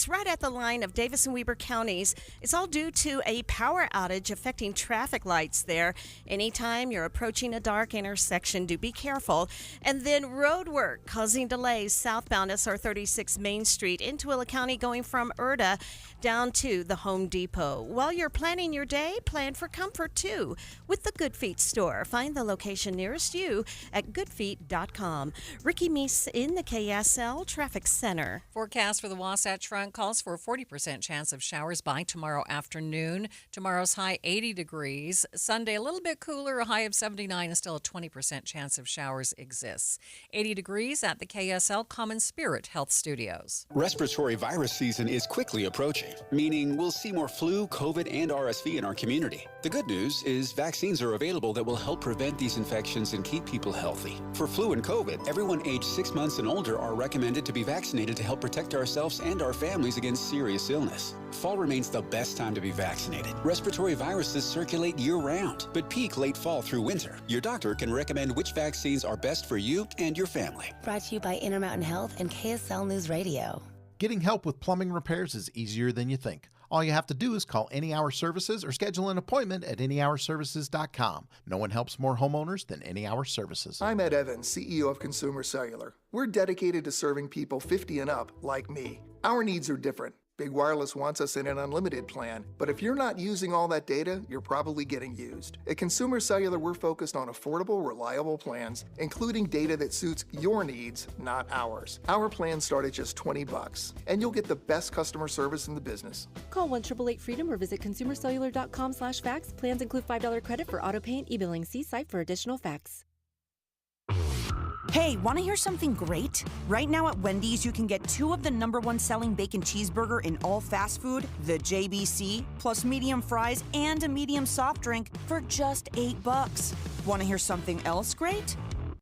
right at the line of Davis and Weber counties. It's all due to a power outage affecting traffic lights there. Anytime you're approaching a dark intersection, do be careful. And then road work causing delays southbound SR 36 Main Street in Tooele County going from Erda down to the Home Depot. While you're planning your day, plan for comfort too with the Good Feet store. Find the location nearest you at goodfeet.com. Ricky Meese in the KSL Traffic Center. Forecast for the Wasatch Front calls for a 40% chance of showers by tomorrow afternoon. Tomorrow's high 80 degrees. Sunday a little bit cooler, a high of 79, and still a 20% chance of showers exists. 80 degrees at the KSL Common Spirit Health Studios. Respiratory virus season is quickly approaching, meaning we'll see more flu, COVID, and RSV in our community. The good news is vaccines are available that will help prevent these infections and keep people healthy. For flu and COVID, everyone aged 6 months and older are recommended to be vaccinated to help protect ourselves and our families against serious illness. Fall remains the best time to be vaccinated. Respiratory viruses circulate year-round, but peak late fall through winter. Your doctor can recommend which vaccines are best for you and your family. Brought to you by Intermountain Health and KSL News Radio. Getting help with plumbing repairs is easier than you think. All you have to do is call Any Hour Services or schedule an appointment at anyhourservices.com. No one helps more homeowners than Any Hour Services. I'm Ed Evans, CEO of Consumer Cellular. We're dedicated to serving people 50 and up like me. Our needs are different. Big Wireless wants us in an unlimited plan, but if you're not using all that data, you're probably getting used. At Consumer Cellular, we're focused on affordable, reliable plans, including data that suits your needs, not ours. Our plans start at just $20, and you'll get the best customer service in the business. Call 1-888-FREEDOM or visit consumercellular.com/facts. Plans include $5 credit for auto pay and e-billing. See site for additional facts. Hey, want to hear something great? Right now at Wendy's, you can get 2 of the #1 selling bacon cheeseburger in all fast food, the JBC, plus medium fries and a medium soft drink for just $8. Want to hear something else great?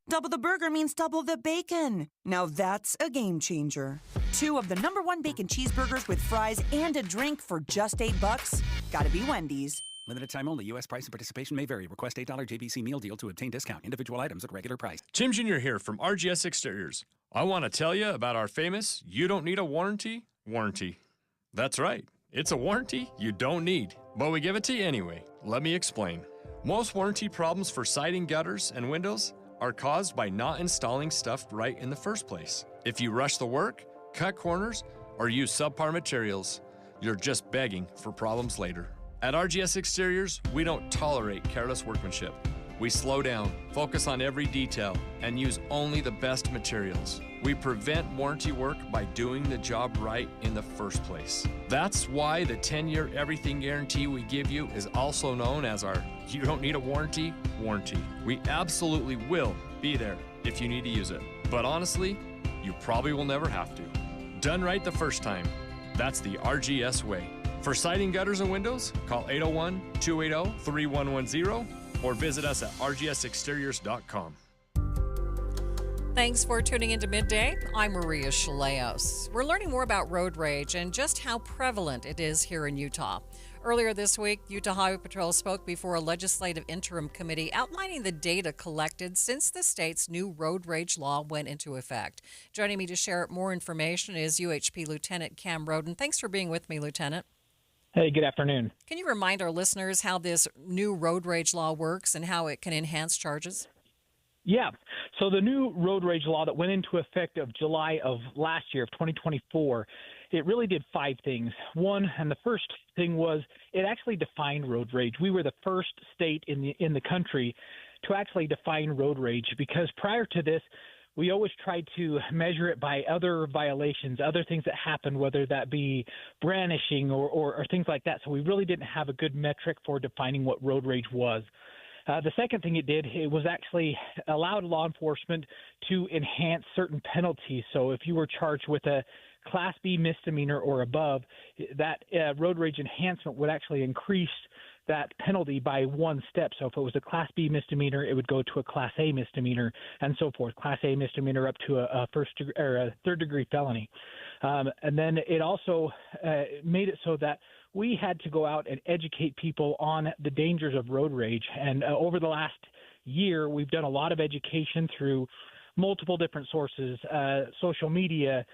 Double the burger means double the bacon. Now that's a game changer. 2 of the #1 bacon cheeseburgers with fries and a drink for just $8. Gotta be Wendy's. Limited time only. U.S. price and participation may vary. Request $8 JBC meal deal to obtain discount. Individual items at regular price. Tim Jr. here from RGS Exteriors. I want to tell you about our famous "You don't need a warranty" warranty. That's right. It's a warranty you don't need, but we give it to you anyway. Let me explain. Most warranty problems for siding, gutters, and windows are caused by not installing stuff right in the first place. If you rush the work, cut corners, or use subpar materials, you're just begging for problems later. At RGS Exteriors, we don't tolerate careless workmanship. We slow down, focus on every detail, and use only the best materials. We prevent warranty work by doing the job right in the first place. That's why the 10-year everything guarantee we give you is also known as our "You don't need a warranty" warranty. We absolutely will be there if you need to use it. But honestly, you probably will never have to. Done right the first time. That's the RGS way. For siding, gutters, and windows, call 801-280-3110 or visit us at rgsexteriors.com. Thanks for tuning into Midday. I'm Maria Shilaos. We're learning more about road rage and just how prevalent it is here in Utah. Earlier this week, Utah Highway Patrol spoke before a legislative interim committee outlining the data collected since the state's new road rage law went into effect. Joining me to share more information is UHP Lieutenant Cam Roden. Thanks for being with me, Lieutenant. Hey, good afternoon. Can you remind our listeners how this new road rage law works and how it can enhance charges? Yeah. So the new road rage law that went into effect of July of last year, of 2024, it really did 5 things. One, and the first thing was it actually defined road rage. We were the first state in the country to actually define road rage, because prior to this, we always tried to measure it by other violations, other things that happened, whether that be brandishing or things like that. So we really didn't have a good metric for defining what road rage was. The second thing it did, it was actually allowed law enforcement to enhance certain penalties. So if you were charged with a Class B misdemeanor or above, that road rage enhancement would actually increase that penalty by 1 step. So if it was a Class B misdemeanor, it would go to a Class A misdemeanor and so forth. Class A misdemeanor up to a third-degree felony. And then it also made it so that we had to go out and educate people on the dangers of road rage. And over the last year, we've done a lot of education through multiple different sources, social media,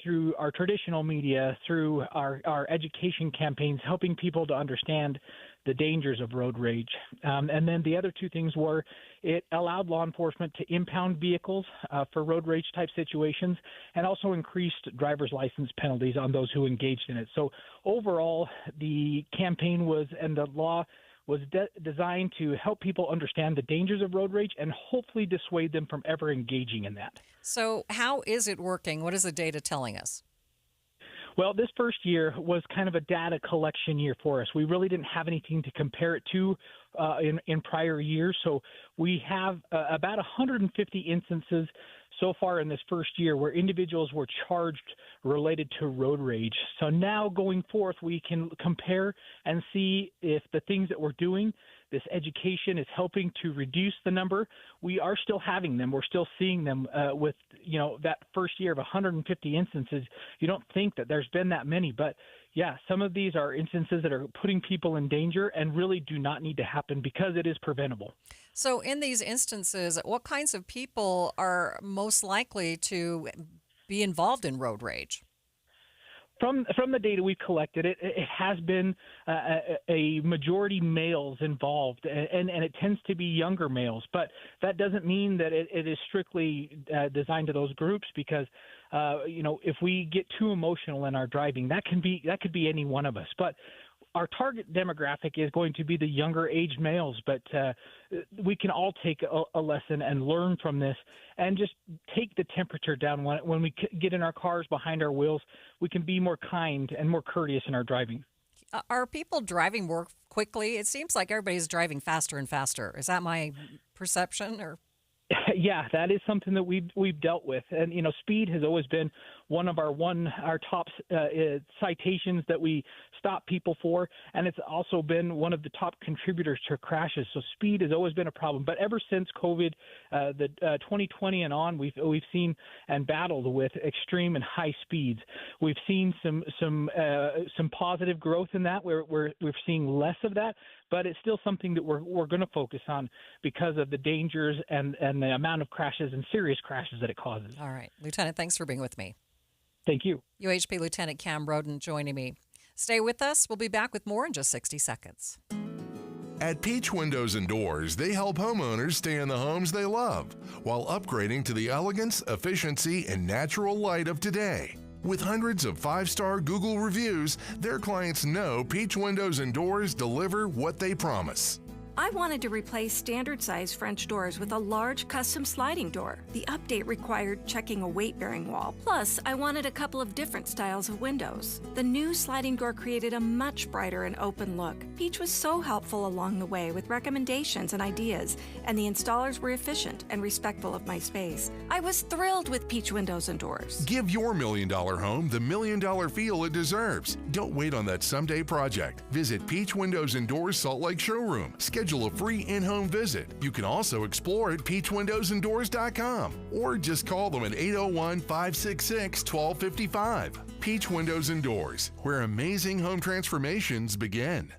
through our traditional media, through our education campaigns, helping people to understand the dangers of road rage. And then the other 2 things were it allowed law enforcement to impound vehicles for road rage type situations, and also increased driver's license penalties on those who engaged in it. So overall, the campaign and the law was designed to help people understand the dangers of road rage and hopefully dissuade them from ever engaging in that. So how is it working? What is the data telling us? Well, this first year was kind of a data collection year for us. We really didn't have anything to compare it to in prior years. So we have about 150 instances so far in this first year where individuals were charged related to road rage. So now going forth, we can compare and see if the things that we're doing, this education, is helping to reduce the number. We are still having them. We're still seeing them with, that first year of 150 instances. You don't think that there's been that many, but yeah, some of these are instances that are putting people in danger and really do not need to happen because it is preventable. So in these instances, what kinds of people are most likely to be involved in road rage? From the data we've collected, it has been a majority males involved, and it tends to be younger males. But that doesn't mean that it is strictly designed to those groups, because if we get too emotional in our driving, that could be any one of us. But our target demographic is going to be the younger age males, but we can all take a lesson and learn from this and just take the temperature down. When we get in our cars behind our wheels, we can be more kind and more courteous in our driving. Are people driving more quickly? It seems like everybody's driving faster and faster. Is that my perception? Or Yeah, that is something that we've dealt with. And, speed has always been one of our top citations that we stop people for, and it's also been one of the top contributors to crashes. So speed has always been a problem, but ever since COVID, 2020 and on, we've seen and battled with extreme and high speeds. We've seen some positive growth in that. We're seeing less of that, but it's still something that we're going to focus on because of the dangers and the amount of crashes and serious crashes that it causes. All right. Lieutenant, thanks for being with me. Thank you. UHP Lieutenant Cam Roden joining me. Stay with us. We'll be back with more in just 60 seconds. At Peach Windows and Doors, they help homeowners stay in the homes they love while upgrading to the elegance, efficiency, and natural light of today. With hundreds of 5-star Google reviews, their clients know Peach Windows and Doors deliver what they promise. I wanted to replace standard-size French doors with a large custom sliding door. The update required checking a weight-bearing wall. Plus, I wanted a couple of different styles of windows. The new sliding door created a much brighter and open look. Peach was so helpful along the way with recommendations and ideas, and the installers were efficient and respectful of my space. I was thrilled with Peach Windows and Doors. Give your $1 million home the $1 million feel it deserves. Don't wait on that someday project. Visit Peach Windows and Doors Salt Lake Showroom. Schedule a free in-home visit. You can also explore at peachwindowsanddoors.com or just call them at 801-566-1255. Peach Windows and Doors, where amazing home transformations begin.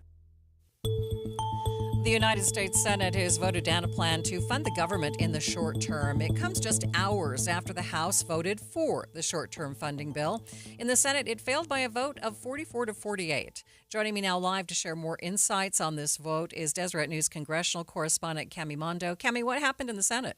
The United States Senate has voted down a plan to fund the government in the short term. It comes just hours after the House voted for the short-term funding bill. In the Senate, it failed by a vote of 44 to 48. Joining me now live to share more insights on this vote is Deseret News congressional correspondent Cami Mondo. Cami, what happened in the Senate?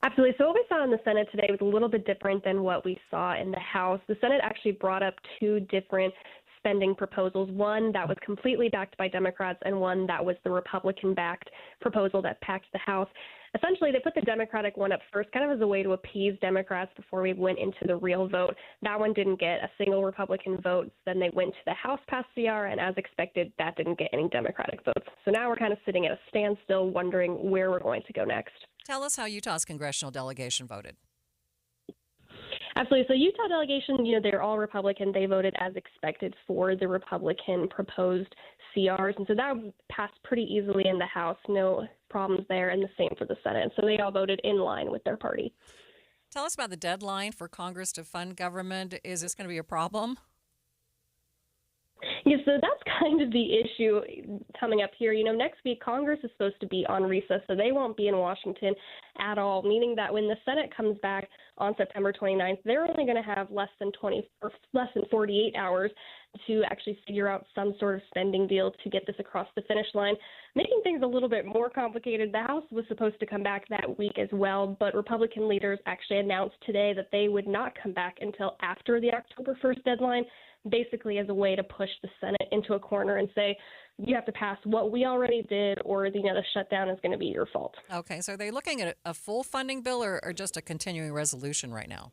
Absolutely. So what we saw in the Senate today was a little bit different than what we saw in the House. The Senate actually brought up two different spending proposals, one that was completely backed by Democrats and one that was the Republican-backed proposal that packed the House. Essentially, they put the Democratic one up first, kind of as a way to appease Democrats before we went into the real vote. That one didn't get a single Republican vote. Then they went to the House passed CR, and as expected, that didn't get any Democratic votes. So now we're kind of sitting at a standstill, wondering where we're going to go next. Tell us how Utah's congressional delegation voted. Absolutely. So Utah delegation, they're all Republican. They voted as expected for the Republican proposed CRs. And so that passed pretty easily in the House. No problems there, and the same for the Senate. So they all voted in line with their party. Tell us about the deadline for Congress to fund government. Is this going to be a problem? Yeah, so that's kind of the issue coming up here. Next week, Congress is supposed to be on recess, so they won't be in Washington at all, meaning that when the Senate comes back on September 29th, they're only going to have less than 48 hours to actually figure out some sort of spending deal to get this across the finish line, making things a little bit more complicated. The House was supposed to come back that week as well, but Republican leaders actually announced today that they would not come back until after the October 1st deadline, basically as a way to push the Senate into a corner and say, you have to pass what we already did, or the shutdown is going to be your fault. Okay, so are they looking at a full funding bill or just a continuing resolution right now?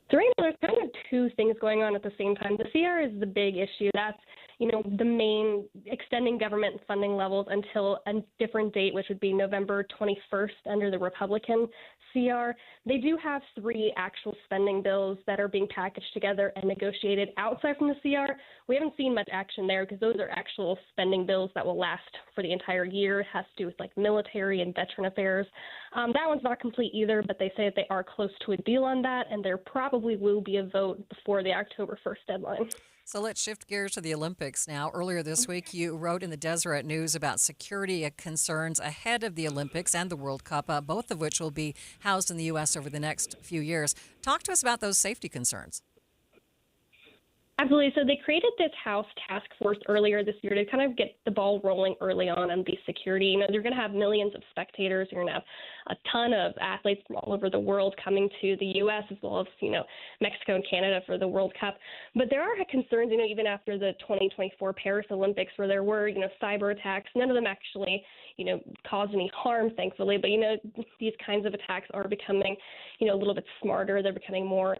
So right now there's kind of two things going on at the same time. The CR is the big issue. That's, the main extending government funding levels until a different date, which would be November 21st under the Republican CR. They do have three actual spending bills that are being packaged together and negotiated outside from the CR. We haven't seen much action there because those are actual spending bills that will last for the entire year. It has to do with military and veteran affairs. That one's not complete either, but they say that they are close to a deal on that, and there probably will be a vote before the October 1st deadline. So let's shift gears to the Olympics now. Earlier this week, you wrote in the Deseret News about security concerns ahead of the Olympics and the World Cup, both of which will be housed in the U.S. over the next few years. Talk to us about those safety concerns. Absolutely. So they created this House task force earlier this year to kind of get the ball rolling early on the security. They're going to have millions of spectators. You're going to have a ton of athletes from all over the world coming to the U.S. as well as, Mexico and Canada for the World Cup. But there are concerns, even after the 2024 Paris Olympics where there were, cyber attacks. None of them actually, caused any harm, thankfully. But, these kinds of attacks are becoming, a little bit smarter. They're becoming more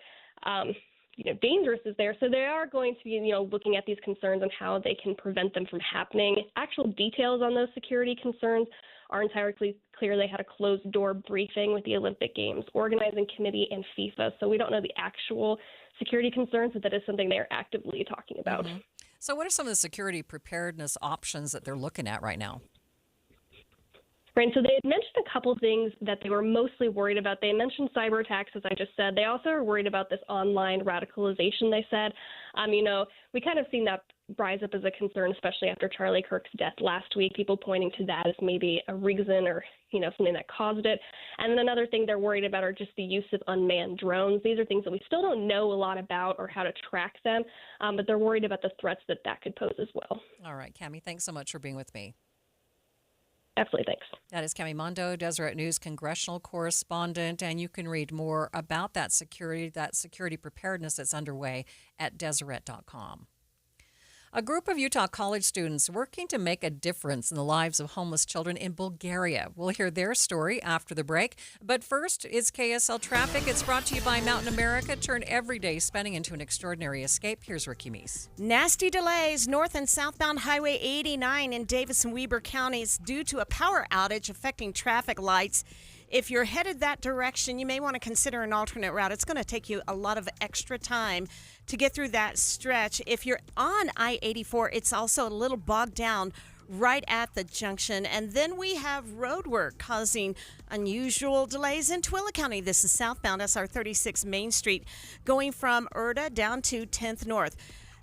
dangerous is there. So they are going to be, looking at these concerns and how they can prevent them from happening. Actual details on those security concerns aren't entirely clear. They had a closed-door briefing with the Olympic Games Organizing Committee and FIFA, so we don't know the actual security concerns, but that is something they're actively talking about. Mm-hmm. So what are some of the security preparedness options that they're looking at right now? Right, so they had mentioned a couple things that they were mostly worried about. They mentioned cyber attacks, as I just said. They also are worried about this online radicalization, they said. We kind of seen that rise up as a concern, especially after Charlie Kirk's death last week, people pointing to that as maybe a reason or, something that caused it. And then another thing they're worried about are just the use of unmanned drones. These are things that we still don't know a lot about or how to track them, but they're worried about the threats that could pose as well. All right, Cami, thanks so much for being with me. Absolutely, thanks. That is Cami Mondo, Deseret News congressional correspondent, and you can read more about that security preparedness that's underway at Deseret.com. A group of Utah college students working to make a difference in the lives of homeless children in Bulgaria. We'll hear their story after the break. But first, it's KSL Traffic. It's brought to you by Mountain America. Turn everyday spending into an extraordinary escape. Here's Ricky Meese. Nasty delays north and southbound Highway 89 in Davis and Weber counties due to a power outage affecting traffic lights. If you're headed that direction, you may want to consider an alternate route. It's going to take you a lot of extra time to get through that stretch. If you're on I-84, it's also a little bogged down right at the junction. And then we have road work causing unusual delays in Twilla County. This is southbound SR 36 Main Street, going from Erda down to 10th North.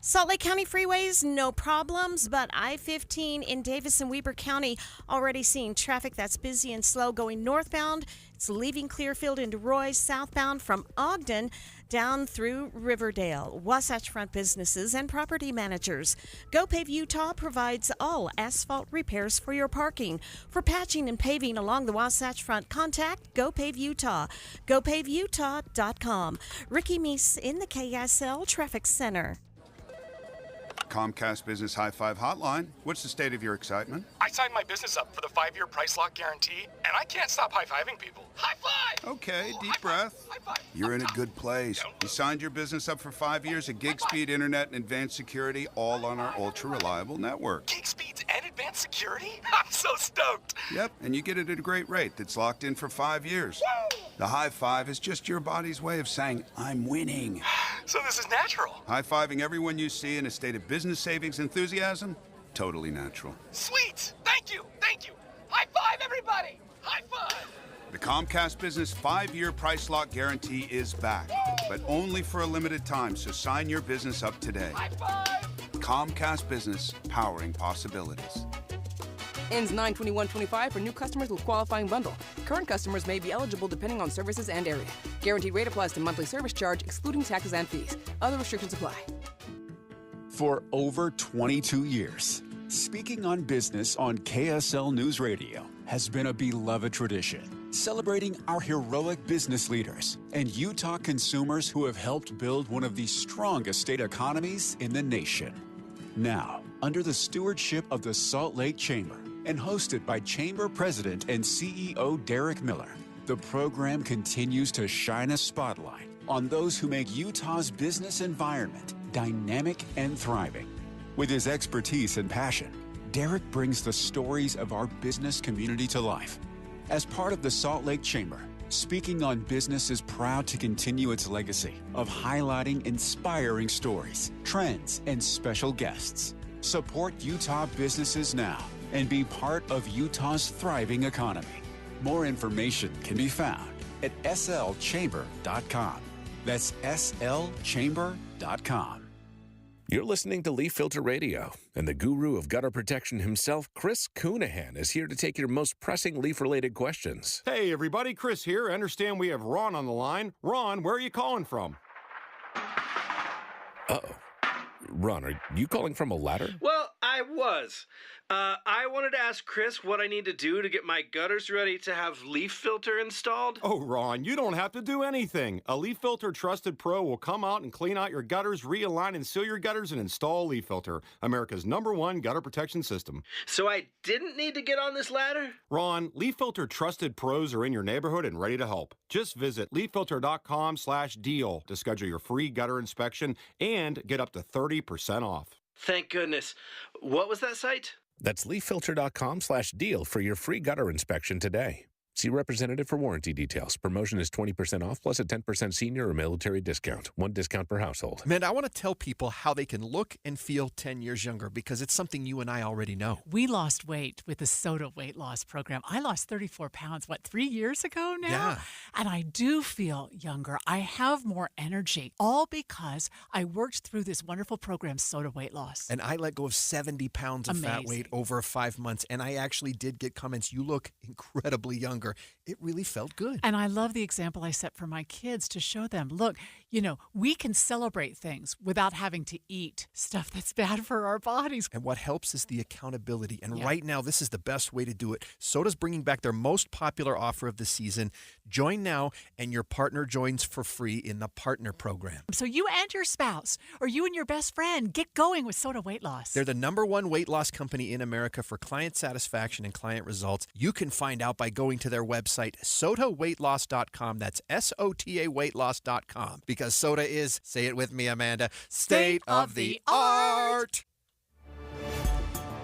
Salt Lake County freeways, no problems, but I-15 in Davis and Weber County already seeing traffic that's busy and slow going northbound. It's leaving Clearfield into Roy, southbound from Ogden down through Riverdale. Wasatch Front businesses and property managers. GoPave Utah provides all asphalt repairs for your parking. For patching and paving along the Wasatch Front, contact GoPave Utah. GoPaveUtah.com. Ricky Meese in the KSL Traffic Center. Comcast Business High Five Hotline. What's the state of your excitement? I signed my business up for the 5-year price lock guarantee, and I can't stop high-fiving people. High five! Okay, deep high breath. High five. You're in a good place. You signed your business up for 5 years of gig speed internet and advanced security, all on our ultra-reliable network. Gig speeds and advanced security? I'm so stoked! Yep, and you get it at a great rate that's locked in for 5 years. Woo! The high five is just your body's way of saying, I'm winning. So this is natural. High-fiving everyone you see in a state of business savings enthusiasm, totally natural. Sweet! Thank you! Thank you! High five, everybody! High five! The Comcast Business 5-year price lock guarantee is back, but only for a limited time, so sign your business up today. High five! Comcast Business, powering possibilities. Ends 9/21/25 for new customers with qualifying bundle. Current customers may be eligible depending on services and area. Guaranteed rate applies to monthly service charge, excluding taxes and fees. Other restrictions apply. For over 22 years, speaking on business on KSL News Radio has been a beloved tradition, celebrating our heroic business leaders and Utah consumers who have helped build one of the strongest state economies in the nation. Now, under the stewardship of the Salt Lake Chamber and hosted by Chamber President and CEO Derek Miller, the program continues to shine a spotlight on those who make Utah's business environment dynamic and thriving. With his expertise and passion, Derek brings the stories of our business community to life. As part of the Salt Lake Chamber, Speaking on Business is proud to continue its legacy of highlighting inspiring stories, trends, and special guests. Support Utah businesses now and be part of Utah's thriving economy. More information can be found at slchamber.com. That's slchamber.com. You're listening to Leaf Filter Radio, and the guru of gutter protection himself, Chris Coonahan, is here to take your most pressing leaf-related questions. Hey, everybody, Chris here. I understand we have Ron on the line. Ron, where are you calling from? Uh-oh. Ron, are you calling from a ladder? Well, I was. I wanted to ask Chris what I need to do to get my gutters ready to have Leaf Filter installed. Oh, Ron, you don't have to do anything. A Leaf Filter Trusted Pro will come out and clean out your gutters, realign and seal your gutters, and install Leaf Filter, America's #1 gutter protection system. So I didn't need to get on this ladder? Ron, Leaf Filter Trusted Pros are in your neighborhood and ready to help. Just visit leaffilter.com/deal to schedule your free gutter inspection and get up to 30% off. Thank goodness. What was that site? That's leaffilter.com/deal for your free gutter inspection today. See representative for warranty details. Promotion is 20% off plus a 10% senior or military discount. One discount per household. Amanda, I want to tell people how they can look and feel 10 years younger because it's something you and I already know. We lost weight with the SOTA weight loss program. I lost 34 pounds, 3 years ago now? Yeah. And I do feel younger. I have more energy, all because I worked through this wonderful program, SOTA weight loss. And I let go of 70 pounds of fat Amazing. weight over 5 months. And I actually did get comments, you look incredibly younger. It really felt good. And I love the example I set for my kids to show them, look, we can celebrate things without having to eat stuff that's bad for our bodies. And what helps is the accountability. And Yeah. right now, this is the best way to do it. Soda's bringing back their most popular offer of the season. Join now, and your partner joins for free in the partner program. So you and your spouse, or you and your best friend, get going with SOTA weight loss. They're the #1 weight loss company in America for client satisfaction and client results. You can find out by going to their website, sotaweightloss.com. That's SOTA weightloss.com. Because Soda is, say it with me, Amanda, state of the art.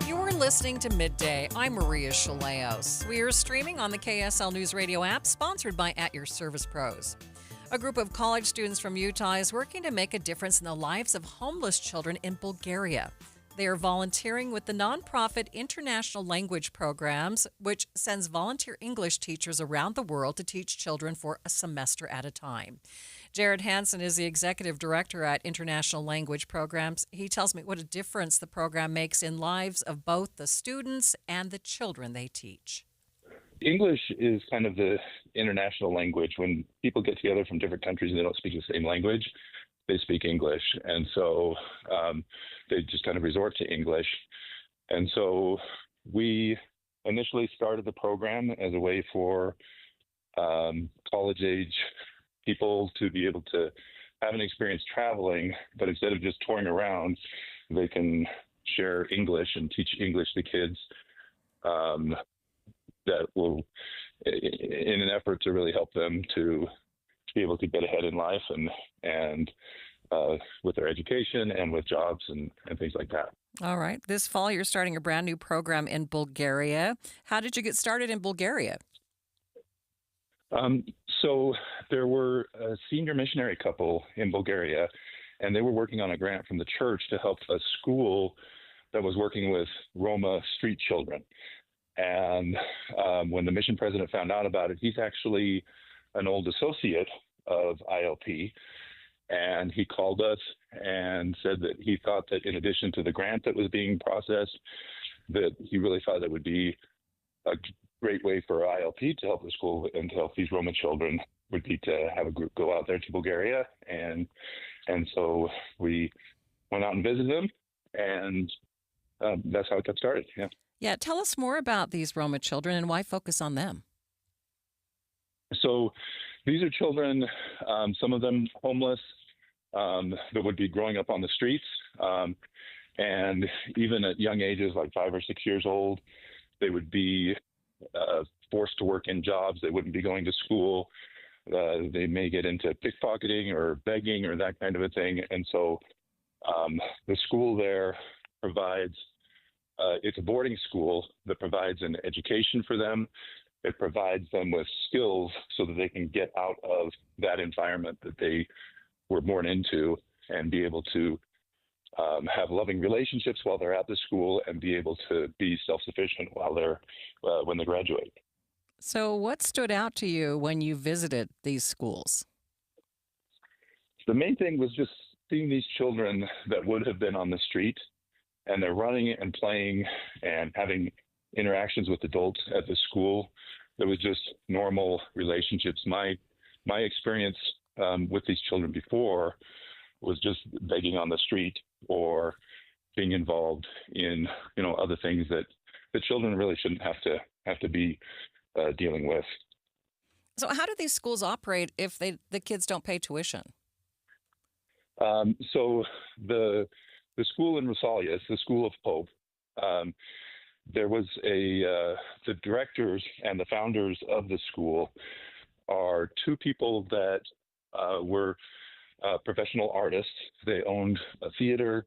You're listening to Midday. I'm Maria Shilaos. We are streaming on the KSL News Radio app, sponsored by At Your Service Pros. A group of college students from Utah is working to make a difference in the lives of homeless children in Bulgaria. They are volunteering with the nonprofit International Language Programs, which sends volunteer English teachers around the world to teach children for a semester at a time. Jared Hansen is the executive director at International Language Programs. He tells me what a difference the program makes in lives of both the students and the children they teach. English is kind of the international language. When people get together from different countries and they don't speak the same language, they speak English. And so they just kind of resort to English. And so we initially started the program as a way for college-age people to be able to have an experience traveling, but instead of just touring around, they can share English and teach English to kids that will, in an effort to really help them to be able to get ahead in life and with their education and with jobs and things like that. All right. This fall, you're starting a brand new program in Bulgaria. How did you get started in Bulgaria? So there were a senior missionary couple in Bulgaria, and they were working on a grant from the church to help a school that was working with Roma street children. And when the mission president found out about it, he's actually an old associate of ILP. And he called us and said that he thought that in addition to the grant that was being processed, that he really thought it would be a great way for ILP to help the school and to help these Roma children would be to have a group go out there to Bulgaria. And so we went out and visited them, and that's how it got started. Yeah. Yeah, tell us more about these Roma children and why focus on them. So these are children, some of them homeless, that would be growing up on the streets. And even at young ages, like 5 or 6 years old, they would be forced to work in jobs. They wouldn't be going to school. They may get into pickpocketing or begging or that kind of a thing. And so the school there provides, it's a boarding school that provides an education for them. It provides them with skills so that they can get out of that environment that they were born into and be able to have loving relationships while they're at the school and be able to be self-sufficient while when they graduate. So what stood out to you when you visited these schools? The main thing was just seeing these children that would have been on the street, and they're running and playing and having interactions with adults at the school. There was just normal relationships. My experience with these children before was just begging on the street or being involved in other things that the children really shouldn't have to be dealing with. So how do these schools operate if the kids don't pay tuition? So the school in Rosalias, the School of Pope, there was the directors and the founders of the school are two people that were professional artists. They owned a theater,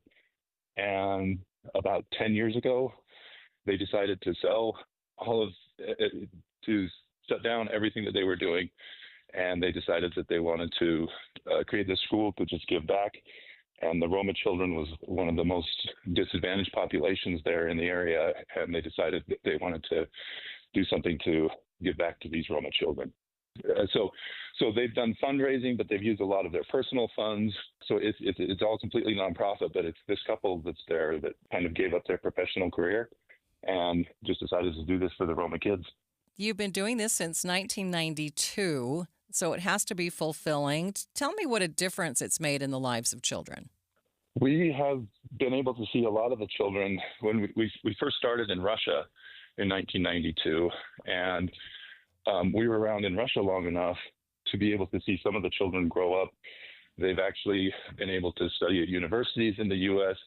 and about 10 years ago, they decided to sell all of to shut down everything that they were doing, and they decided that they wanted to create this school to just give back. And the Roma children was one of the most disadvantaged populations there in the area, and they decided that they wanted to do something to give back to these Roma children. So they've done fundraising, but they've used a lot of their personal funds. So it's all completely nonprofit, but it's this couple that's there that kind of gave up their professional career and just decided to do this for the Roma kids. You've been doing this since 1992, so it has to be fulfilling. Tell me what a difference it's made in the lives of children. We have been able to see a lot of the children when we first started in Russia in 1992, and we were around in Russia long enough to be able to see some of the children grow up. They've actually been able to study at universities in the U.S.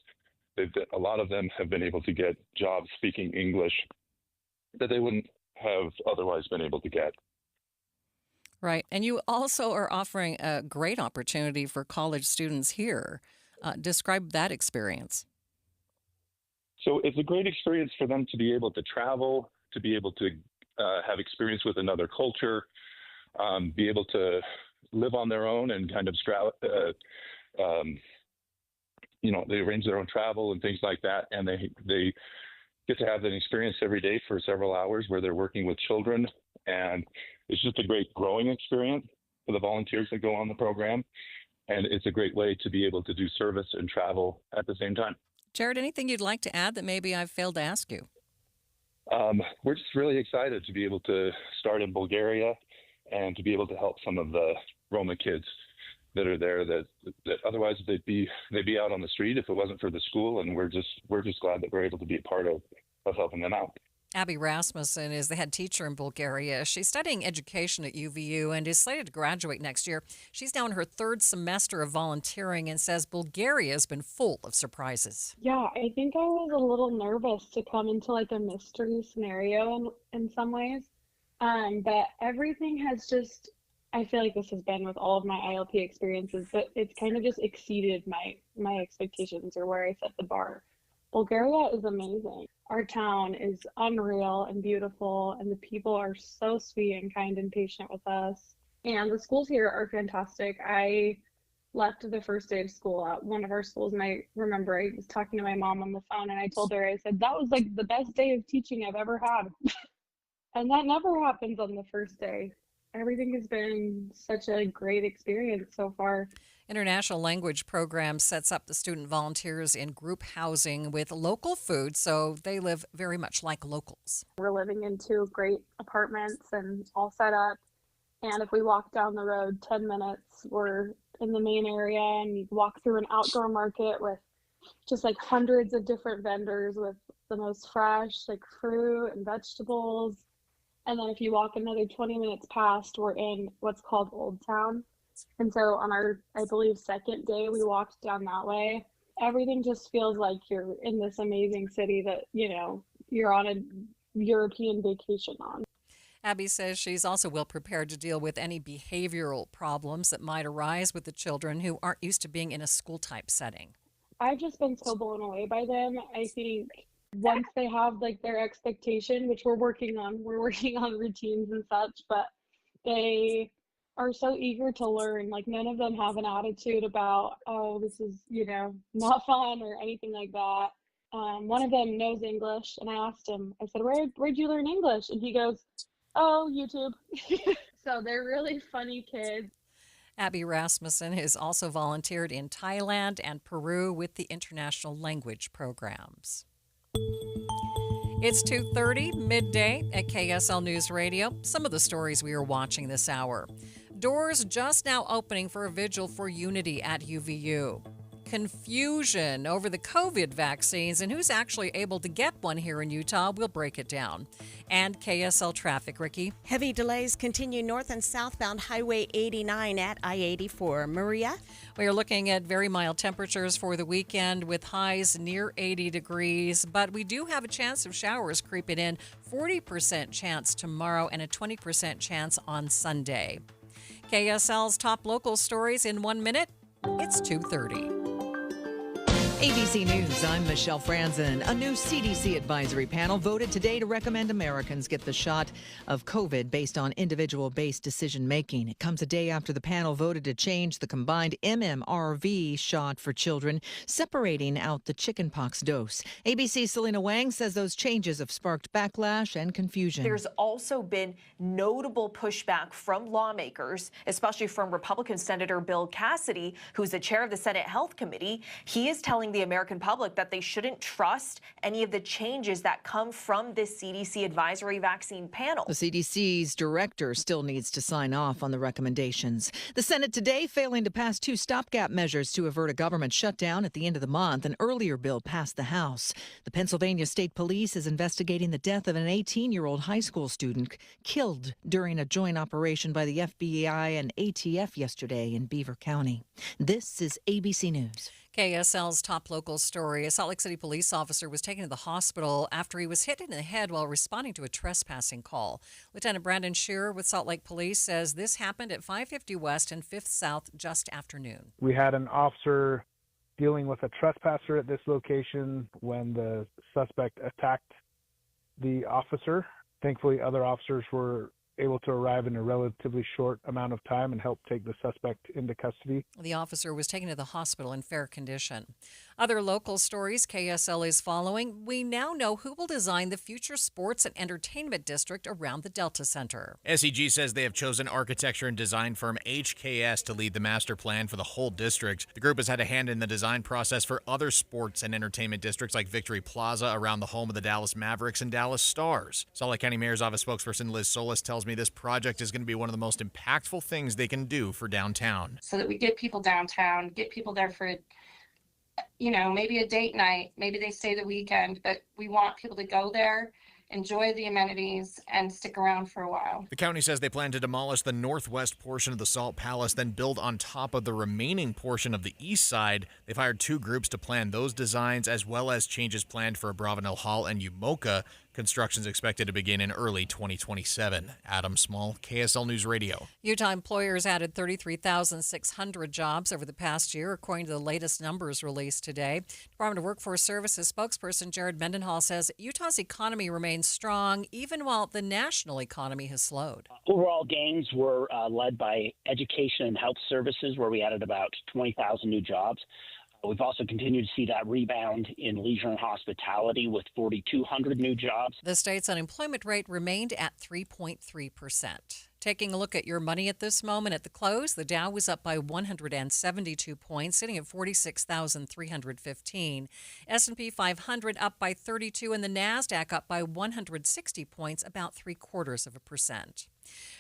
A lot of them have been able to get jobs speaking English that they wouldn't have otherwise been able to get. Right. And you also are offering a great opportunity for college students here. Describe that experience. So it's a great experience for them to be able to travel, to be able to have experience with another culture, be able to live on their own and kind of they arrange their own travel and things like that. And they get to have an experience every day for several hours where they're working with children. And it's just a great growing experience for the volunteers that go on the program. And it's a great way to be able to do service and travel at the same time. Jared, anything you'd like to add that maybe I've failed to ask you? We're just really excited to be able to start in Bulgaria and to be able to help some of the Roma kids that are there that otherwise they'd be out on the street if it wasn't for the school. And we're just glad that we're able to be a part of helping them out. Abby Rasmussen is the head teacher in Bulgaria. She's studying education at UVU and is slated to graduate next year. She's now in her third semester of volunteering and says Bulgaria has been full of surprises. Yeah, I think I was a little nervous to come into like a mystery scenario in some ways. But everything has just, I feel like this has been with all of my ILP experiences, but it's kind of just exceeded my expectations or where I set the bar. Bulgaria is amazing. Our town is unreal and beautiful, and the people are so sweet and kind and patient with us. And the schools here are fantastic. I left the first day of school at one of our schools, and I remember I was talking to my mom on the phone, and I told her, I said, that was like the best day of teaching I've ever had. And that never happens on the first day. Everything has been such a great experience so far. International Language Program sets up the student volunteers in group housing with local food, so they live very much like locals. We're living in 2 great apartments and all set up. And if we walk down the road 10 minutes, we're in the main area, and you walk through an outdoor market with just like hundreds of different vendors with the most fresh like fruit and vegetables. And then if you walk another 20 minutes past, we're in what's called Old Town. And so on our, I believe, second day, we walked down that way. Everything just feels like you're in this amazing city that, you're on a European vacation on. Abby says she's also well prepared to deal with any behavioral problems that might arise with the children who aren't used to being in a school-type setting. I've just been so blown away by them. I think once they have like their expectation, which we're working on routines and such, but they are so eager to learn. Like none of them have an attitude about, oh, this is, not fun or anything like that. One of them knows English, and I asked him, I said, where'd you learn English? And he goes, oh, YouTube. So they're really funny kids. Abby Rasmussen has also volunteered in Thailand and Peru with the international language programs. It's 2:30, midday at KSL News Radio. Some of the stories we are watching this hour. Doors just now opening for a vigil for unity at UVU. Confusion over the COVID vaccines and who's actually able to get one here in Utah. We'll break it down. And KSL traffic, Ricky. Heavy delays continue north and southbound Highway 89 at I-84. Maria? We are looking at very mild temperatures for the weekend with highs near 80 degrees, but we do have a chance of showers creeping in. 40% chance tomorrow and a 20% chance on Sunday. KSL's top local stories in 1 minute. It's 2:30. ABC News, I'm Michelle Franzen. A new CDC advisory panel voted today to recommend Americans get the shot of COVID based on individual-based decision-making. It comes a day after the panel voted to change the combined MMRV shot for children, separating out the chickenpox dose. ABC's Selena Wang says those changes have sparked backlash and confusion. There's also been notable pushback from lawmakers, especially from Republican Senator Bill Cassidy, who's the chair of the Senate Health Committee. He is telling the American public that they shouldn't trust any of the changes that come from this CDC advisory vaccine panel. The CDC's director still needs to sign off on the recommendations. The Senate today failing to pass 2 stopgap measures to avert a government shutdown at the end of the month. An earlier bill passed the House. The Pennsylvania State Police is investigating the death of an 18-year-old high school student killed during a joint operation by the FBI and ATF yesterday in Beaver County. This is ABC News. KSL's top local story. A Salt Lake City police officer was taken to the hospital after he was hit in the head while responding to a trespassing call. Lieutenant Brandon Shearer with Salt Lake Police says this happened at 550 West and 5th South just after noon. We had an officer dealing with a trespasser at this location when the suspect attacked the officer. Thankfully, other officers were able to arrive in a relatively short amount of time and help take the suspect into custody. The officer was taken to the hospital in fair condition. Other local stories KSL is following. We now know who will design the future sports and entertainment district around the Delta Center. SEG says they have chosen architecture and design firm HKS to lead the master plan for the whole district. The group has had a hand in the design process for other sports and entertainment districts like Victory Plaza around the home of the Dallas Mavericks and Dallas Stars. Salt Lake County Mayor's Office spokesperson Liz Solis tells me this project is going to be one of the most impactful things they can do for downtown. So that we get people downtown, get people there for, maybe a date night, maybe they stay the weekend, but we want people to go there, enjoy the amenities, and stick around for a while. The county says they plan to demolish the northwest portion of the Salt Palace, then build on top of the remaining portion of the east side. They've hired 2 groups to plan those designs, as well as changes planned for Abravanel Hall and Umoka. Construction is expected to begin in early 2027. Adam Small, KSL News Radio. Utah employers added 33,600 jobs over the past year, according to the latest numbers released today. Department of Workforce Services spokesperson Jared Mendenhall says Utah's economy remains strong, even while the national economy has slowed. Overall gains were led by education and health services, where we added about 20,000 new jobs. We've also continued to see that rebound in leisure and hospitality with 4,200 new jobs. The state's unemployment rate remained at 3.3%. Taking a look at your money at this moment at the close, the Dow was up by 172 points, sitting at 46,315. S&P 500 up by 32, and the NASDAQ up by 160 points, about 0.75%.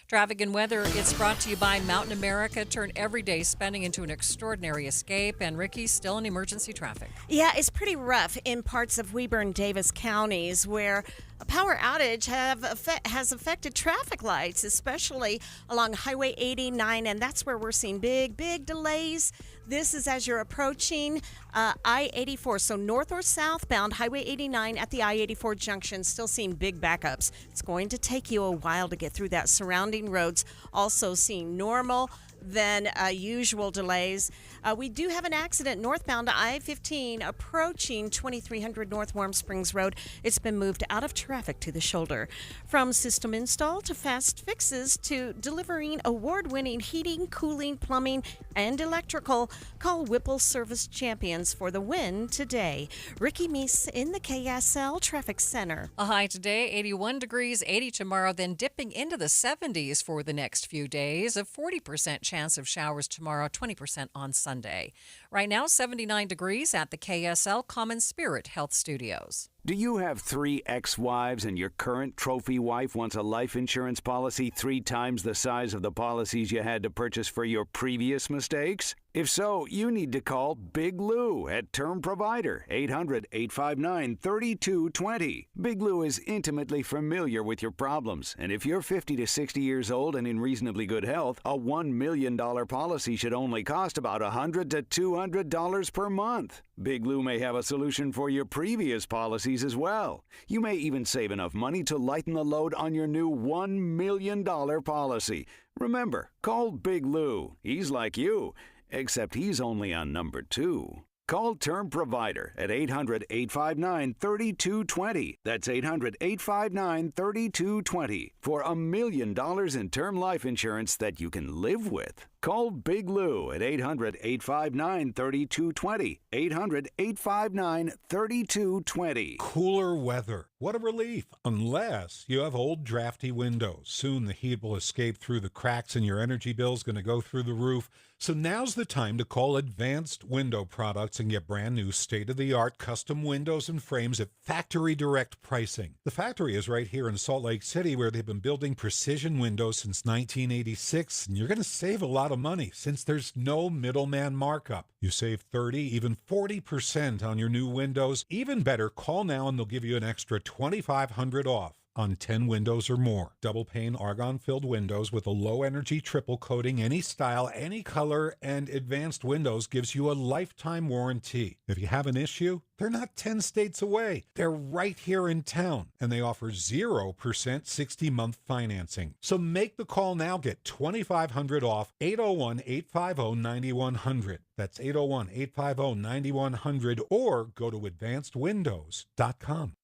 Traffic and weather, it's brought to you by Mountain America. Turn everyday spending into an extraordinary escape. And Ricky, still in emergency traffic. Yeah, it's pretty rough in parts of Weber and Davis counties where a power outage has affected traffic lights, especially along Highway 89, and that's where we're seeing big delays. This is as you're approaching I-84, so north or southbound Highway 89 at the I-84 junction, still seeing big backups. It's going to take you a while to get through that. Surrounding roads also seeing normal than usual delays. We do have an accident northbound I-15 approaching 2300 North Warm Springs Road. It's been moved out of traffic to the shoulder. From system install to fast fixes to delivering award-winning heating, cooling, plumbing, and electrical, call Whipple Service Champions for the win today. Ricky Meese in the KSL Traffic Center. A high today, 81 degrees, 80 tomorrow, then dipping into the 70s for the next few days. A 40% chance of showers tomorrow, 20% on Sunday. Right now, 79 degrees at the KSL Common Spirit Health Studios. Do you have 3 ex-wives and your current trophy wife wants a life insurance policy 3 times the size of the policies you had to purchase for your previous mistakes? If so, you need to call Big Lou at Term Provider, 800-859-3220. Big Lou is intimately familiar with your problems, and if you're 50 to 60 years old and in reasonably good health, a $1 million policy should only cost about $100 to $200 per month. Big Lou may have a solution for your previous policies as well. You may even save enough money to lighten the load on your new $1 million policy. Remember, call Big Lou. He's like you, except he's only on number 2. Call Term Provider at 800-859-3220. That's 800-859-3220 for $1 million in term life insurance that you can live with. Call Big Lou at 800-859-3220. 800-859-3220. Cooler weather. What a relief. Unless you have old drafty windows. Soon the heat will escape through the cracks and your energy bill's going to go through the roof. So now's the time to call Advanced Window Products and get brand new state-of-the-art custom windows and frames at factory direct pricing. The factory is right here in Salt Lake City, where they've been building precision windows since 1986, and you're going to save a lot of money since there's no middleman markup. You save 30, even 40% on your new windows. Even better, call now and they'll give you an extra $2,500 off on 10 windows or more. Double pane argon-filled windows with a low-energy triple coating, any style, any color, and Advanced Windows gives you a lifetime warranty. If you have an issue, they're not 10 states away. They're right here in town, and they offer 0% 60-month financing. So make the call now. Get $2,500 off. 801-850-9100. That's 801-850-9100, or go to advancedwindows.com.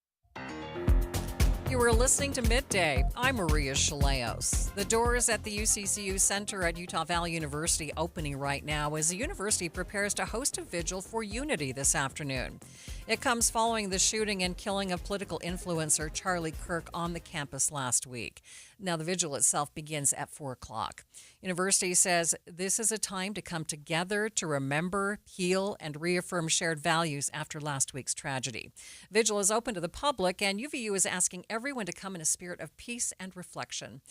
You were listening to Midday. I'm Maria Shilaos. The doors at the UCCU Center at Utah Valley University opening right now as the university prepares to host a vigil for unity this afternoon. It comes following the shooting and killing of political influencer Charlie Kirk on the campus last week. Now, the vigil itself begins at 4 o'clock. University says this is a time to come together to remember, heal, and reaffirm shared values after last week's tragedy. Vigil is open to the public, and UVU is asking everyone to come in a spirit of peace and reflection.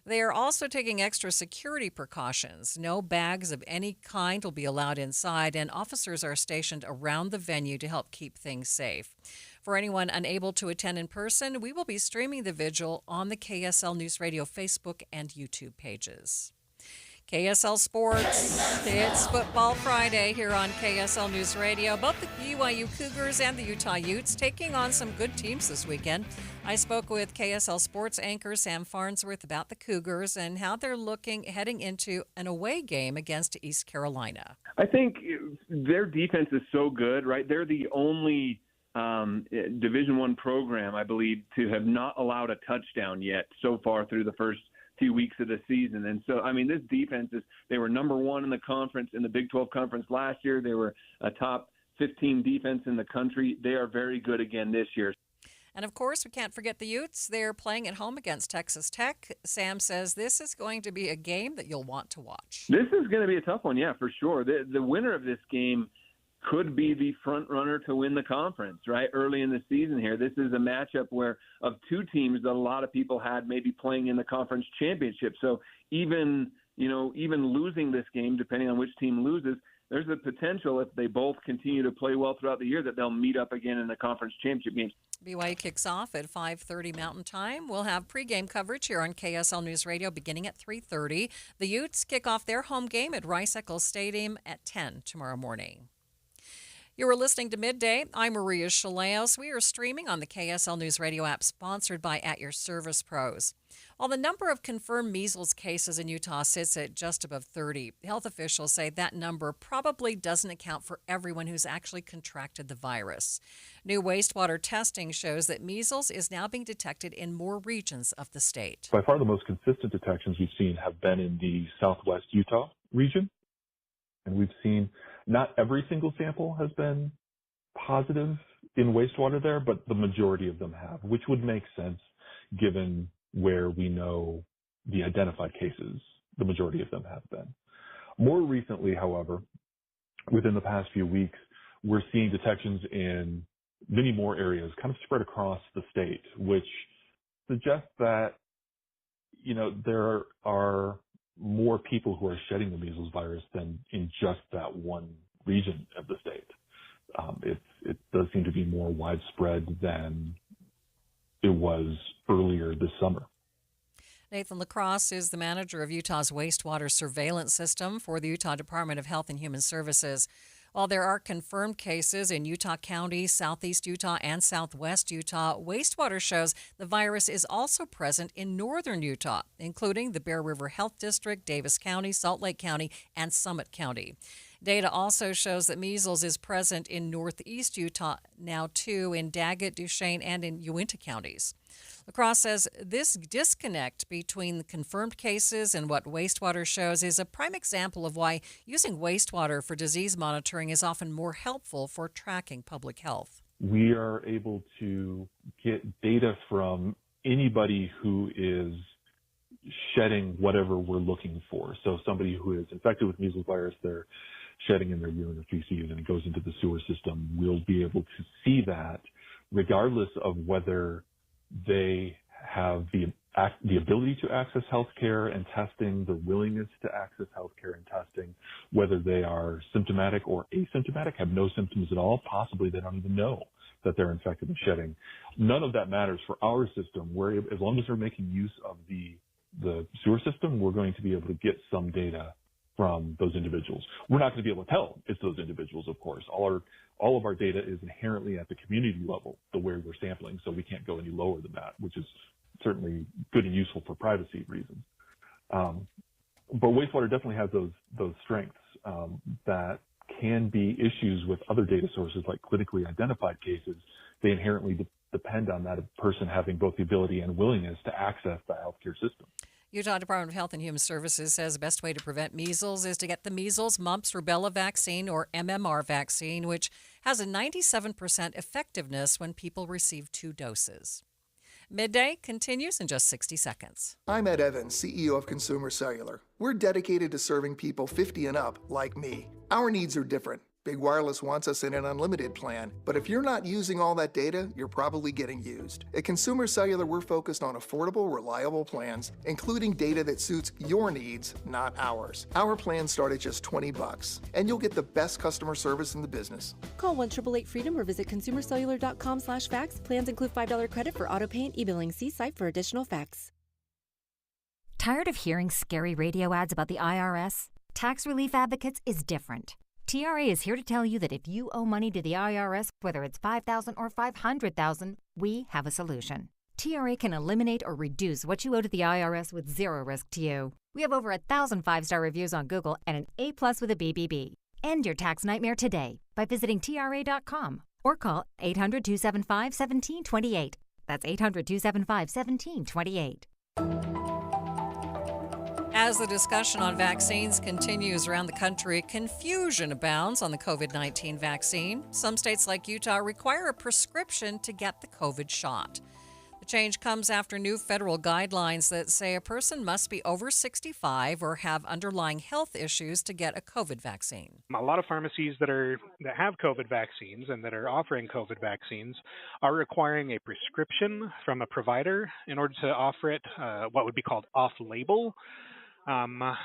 They are also taking extra security precautions. No bags of any kind will be allowed inside, and officers are stationed around the venue to help keep things safe. For anyone unable to attend in person, we will be streaming the vigil on the KSL News Radio Facebook and YouTube pages. KSL Sports, it's Football Friday here on KSL News Radio. Both the BYU Cougars and the Utah Utes taking on some good teams this weekend. I spoke with KSL Sports anchor Sam Farnsworth about the Cougars and how they're looking heading into an away game against East Carolina. I think their defense is so good, right? They're the only Division I program, I believe, to have not allowed a touchdown yet so far through the first few weeks of the season. And so, I mean, this defense they were number one in the conference, in the Big 12 conference last year. They were a top 15 defense in the country. They are very good again this year. And of course, we can't forget the Utes. They're playing at home against Texas Tech. Sam says this is going to be a game that you'll want to watch. This is going to be a tough one, yeah, for sure. The winner of this game could be the front runner to win the conference, right, early in the season here. This is a matchup where of two teams that a lot of people had maybe playing in the conference championship. So even losing this game, depending on which team loses, there's a potential if they both continue to play well throughout the year that they'll meet up again in the conference championship games. BYU kicks off at 5:30 Mountain Time. We'll have pregame coverage here on KSL News Radio beginning at 3:30. The Utes kick off their home game at Rice-Eccles Stadium at 10 tomorrow morning. You were listening to Midday. I'm Maria Shilaos. We are streaming on the KSL News Radio app sponsored by At Your Service Pros. While the number of confirmed measles cases in Utah sits at just above 30, health officials say that number probably doesn't account for everyone who's actually contracted the virus. New wastewater testing shows that measles is now being detected in more regions of the state. By far the most consistent detections we've seen have been in the southwest Utah region. And we've seen not every single sample has been positive in wastewater there, but the majority of them have, which would make sense given where we know the identified cases, the majority of them have been. More recently, however, within the past few weeks, we're seeing detections in many more areas kind of spread across the state, which suggests that, there are more people who are shedding the measles virus than in just that one region of the state. It does seem to be more widespread than it was earlier this summer. Nathan LaCrosse is the manager of Utah's wastewater surveillance system for the Utah Department of Health and Human Services. While there are confirmed cases in Utah County, southeast Utah, and southwest Utah, wastewater shows the virus is also present in northern Utah, including the Bear River Health District, Davis County, Salt Lake County, and Summit County. Data also shows that measles is present in northeast Utah now, too, in Daggett, Duchesne, and in Uinta counties. LaCrosse says this disconnect between the confirmed cases and what wastewater shows is a prime example of why using wastewater for disease monitoring is often more helpful for tracking public health. We are able to get data from anybody who is shedding whatever we're looking for. So somebody who is infected with measles virus, they're shedding in their urine or feces and it goes into the sewer system. We'll be able to see that regardless of whether they have the ability to access healthcare and testing, the willingness to access healthcare and testing, whether they are symptomatic or asymptomatic, have no symptoms at all. Possibly they don't even know that they're infected and shedding. None of that matters for our system. As long as they're making use of the sewer system, we're going to be able to get some data from those individuals. We're not going to be able to tell it's those individuals, of course. All of our data is inherently at the community level, the way we're sampling, so we can't go any lower than that, which is certainly good and useful for privacy reasons. But wastewater definitely has those strengths that can be issues with other data sources like clinically identified cases. They inherently depend on that person having both the ability and willingness to access the healthcare system. Utah Department of Health and Human Services says the best way to prevent measles is to get the measles, mumps, rubella vaccine, or MMR vaccine, which has a 97% effectiveness when people receive 2 doses. Midday continues in just 60 seconds. I'm Ed Evans, CEO of Consumer Cellular. We're dedicated to serving people 50 and up like me. Our needs are different. Big Wireless wants us in an unlimited plan, but if you're not using all that data, you're probably getting used. At Consumer Cellular, we're focused on affordable, reliable plans, including data that suits your needs, not ours. Our plans start at just $20, and you'll get the best customer service in the business. Call 1-888-FREEDOM or visit consumercellular.com/facts. Plans include $5 credit for auto pay and e-billing. See site for additional facts. Tired of hearing scary radio ads about the IRS? Tax Relief Advocates is different. TRA is here to tell you that if you owe money to the IRS, whether it's $5,000 or $500,000, we have a solution. TRA can eliminate or reduce what you owe to the IRS with zero risk to you. We have over 1,000 5-star reviews on Google and an A+ with a BBB. End your tax nightmare today by visiting TRA.com or call 800-275-1728. That's 800-275-1728. As the discussion on vaccines continues around the country, confusion abounds on the COVID-19 vaccine. Some states like Utah require a prescription to get the COVID shot. The change comes after new federal guidelines that say a person must be over 65 or have underlying health issues to get a COVID vaccine. A lot of pharmacies that have COVID vaccines and that are offering COVID vaccines are requiring a prescription from a provider in order to offer it what would be called off-label.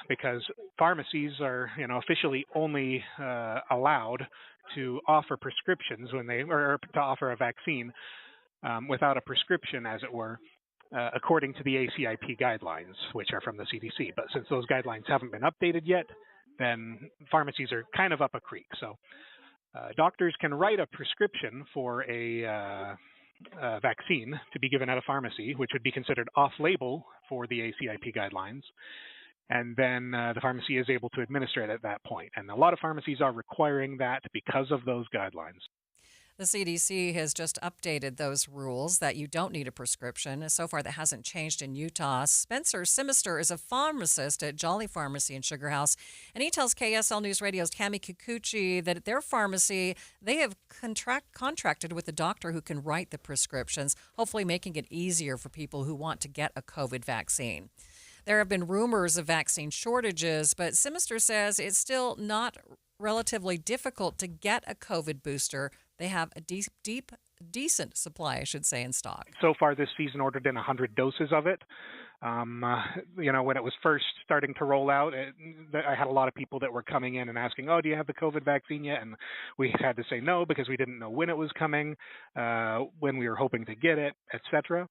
Because pharmacies are, officially only allowed to offer prescriptions or to offer a vaccine without a prescription, as it were, according to the ACIP guidelines, which are from the CDC. But since those guidelines haven't been updated yet, then pharmacies are kind of up a creek. So doctors can write a prescription for a vaccine to be given at a pharmacy, which would be considered off-label for the ACIP guidelines. And then the pharmacy is able to administer it at that point. And a lot of pharmacies are requiring that because of those guidelines. The CDC has just updated those rules that you don't need a prescription. So far, that hasn't changed in Utah. Spencer Simister is a pharmacist at Jolly Pharmacy in Sugar House, and he tells KSL News Radio's Cami Kikuchi that at their pharmacy, they have contracted with a doctor who can write the prescriptions, hopefully making it easier for people who want to get a COVID vaccine. There have been rumors of vaccine shortages, but Simister says it's still not relatively difficult to get a COVID booster. They have a decent supply, I should say, in stock. So far this season, ordered in 100 doses of it. When it was first starting to roll out, I had a lot of people that were coming in and asking, do you have the COVID vaccine yet? And we had to say no because we didn't know when it was coming, when we were hoping to get it, etc.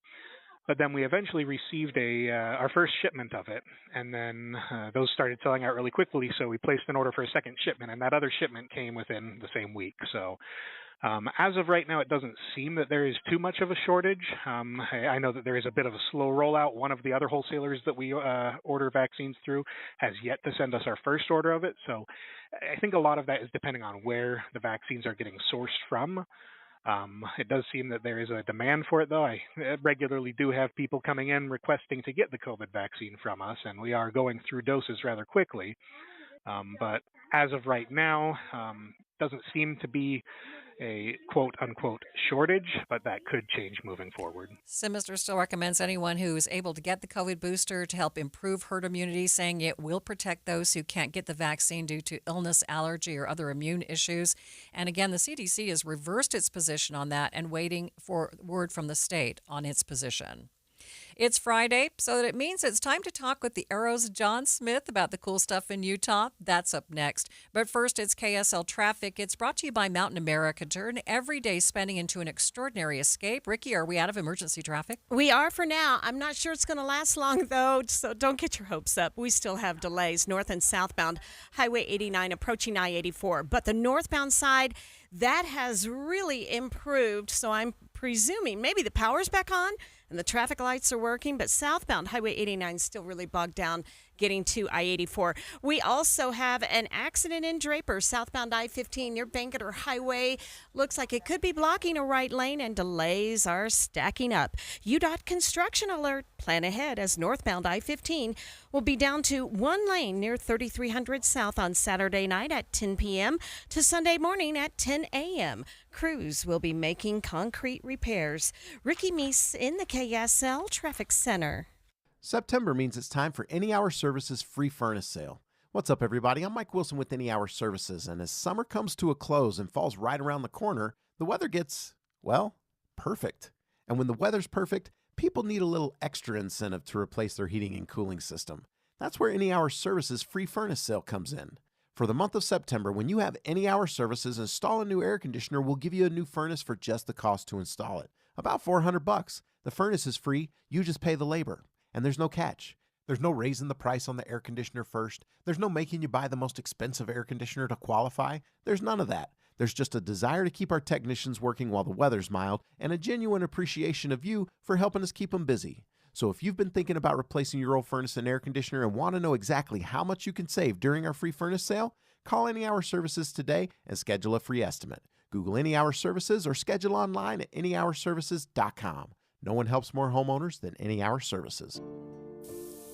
But then we eventually received our first shipment of it, and then those started selling out really quickly, so we placed an order for a second shipment, and that other shipment came within the same week. So as of right now, it doesn't seem that there is too much of a shortage. I know that there is a bit of a slow rollout. One of the other wholesalers that we order vaccines through has yet to send us our first order of it. So I think a lot of that is depending on where the vaccines are getting sourced from. It does seem that there is a demand for it, though. I regularly do have people coming in requesting to get the COVID vaccine from us, and we are going through doses rather quickly. But as of right now, doesn't seem to be a quote-unquote shortage, but that could change moving forward. Simister still recommends anyone who is able to get the COVID booster to help improve herd immunity, saying it will protect those who can't get the vaccine due to illness, allergy, or other immune issues. And again, the CDC has reversed its position on that and waiting for word from the state on its position. It's Friday, so that it means it's time to talk with the Arrow's John Smith about the cool stuff in Utah. That's up next. But first, it's KSL Traffic. It's brought to you by Mountain America. Turn everyday spending into an extraordinary escape. Ricky, are we out of emergency traffic? We are for now. I'm not sure it's going to last long, though, so don't get your hopes up. We still have delays north and southbound, Highway 89 approaching I-84. But the northbound side, that has really improved, so I'm presuming maybe the power's back on and the traffic lights are working, but southbound Highway 89 is still really bogged down getting to I-84. We also have an accident in Draper, southbound I-15 near Bangerter Highway. Looks like it could be blocking a right lane, and delays are stacking up. UDOT construction alert. Plan ahead as northbound I-15 will be down to one lane near 3300 South on Saturday night at 10 p.m. to Sunday morning at 10 a.m. Crews will be making concrete repairs. Ricky Meese in the KSL Traffic Center. September means it's time for Any Hour Services free furnace sale. What's up, everybody? I'm Mike Wilson with Any Hour Services, and as summer comes to a close and falls right around the corner, the weather gets, well, perfect. And when the weather's perfect, people need a little extra incentive to replace their heating and cooling system. That's where Any Hour Services free furnace sale comes in. For the month of September, when you have Any Hour Services install a new air conditioner, we'll give you a new furnace for just the cost to install it. About $400. The furnace is free, you just pay the labor. And there's no catch. There's no raising the price on the air conditioner first. There's no making you buy the most expensive air conditioner to qualify. There's none of that. There's just a desire to keep our technicians working while the weather's mild and a genuine appreciation of you for helping us keep them busy. So if you've been thinking about replacing your old furnace and air conditioner and want to know exactly how much you can save during our free furnace sale, call Any Hour Services today and schedule a free estimate. Google Any Hour Services or schedule online at anyhourservices.com. No one helps more homeowners than Any Hour Services.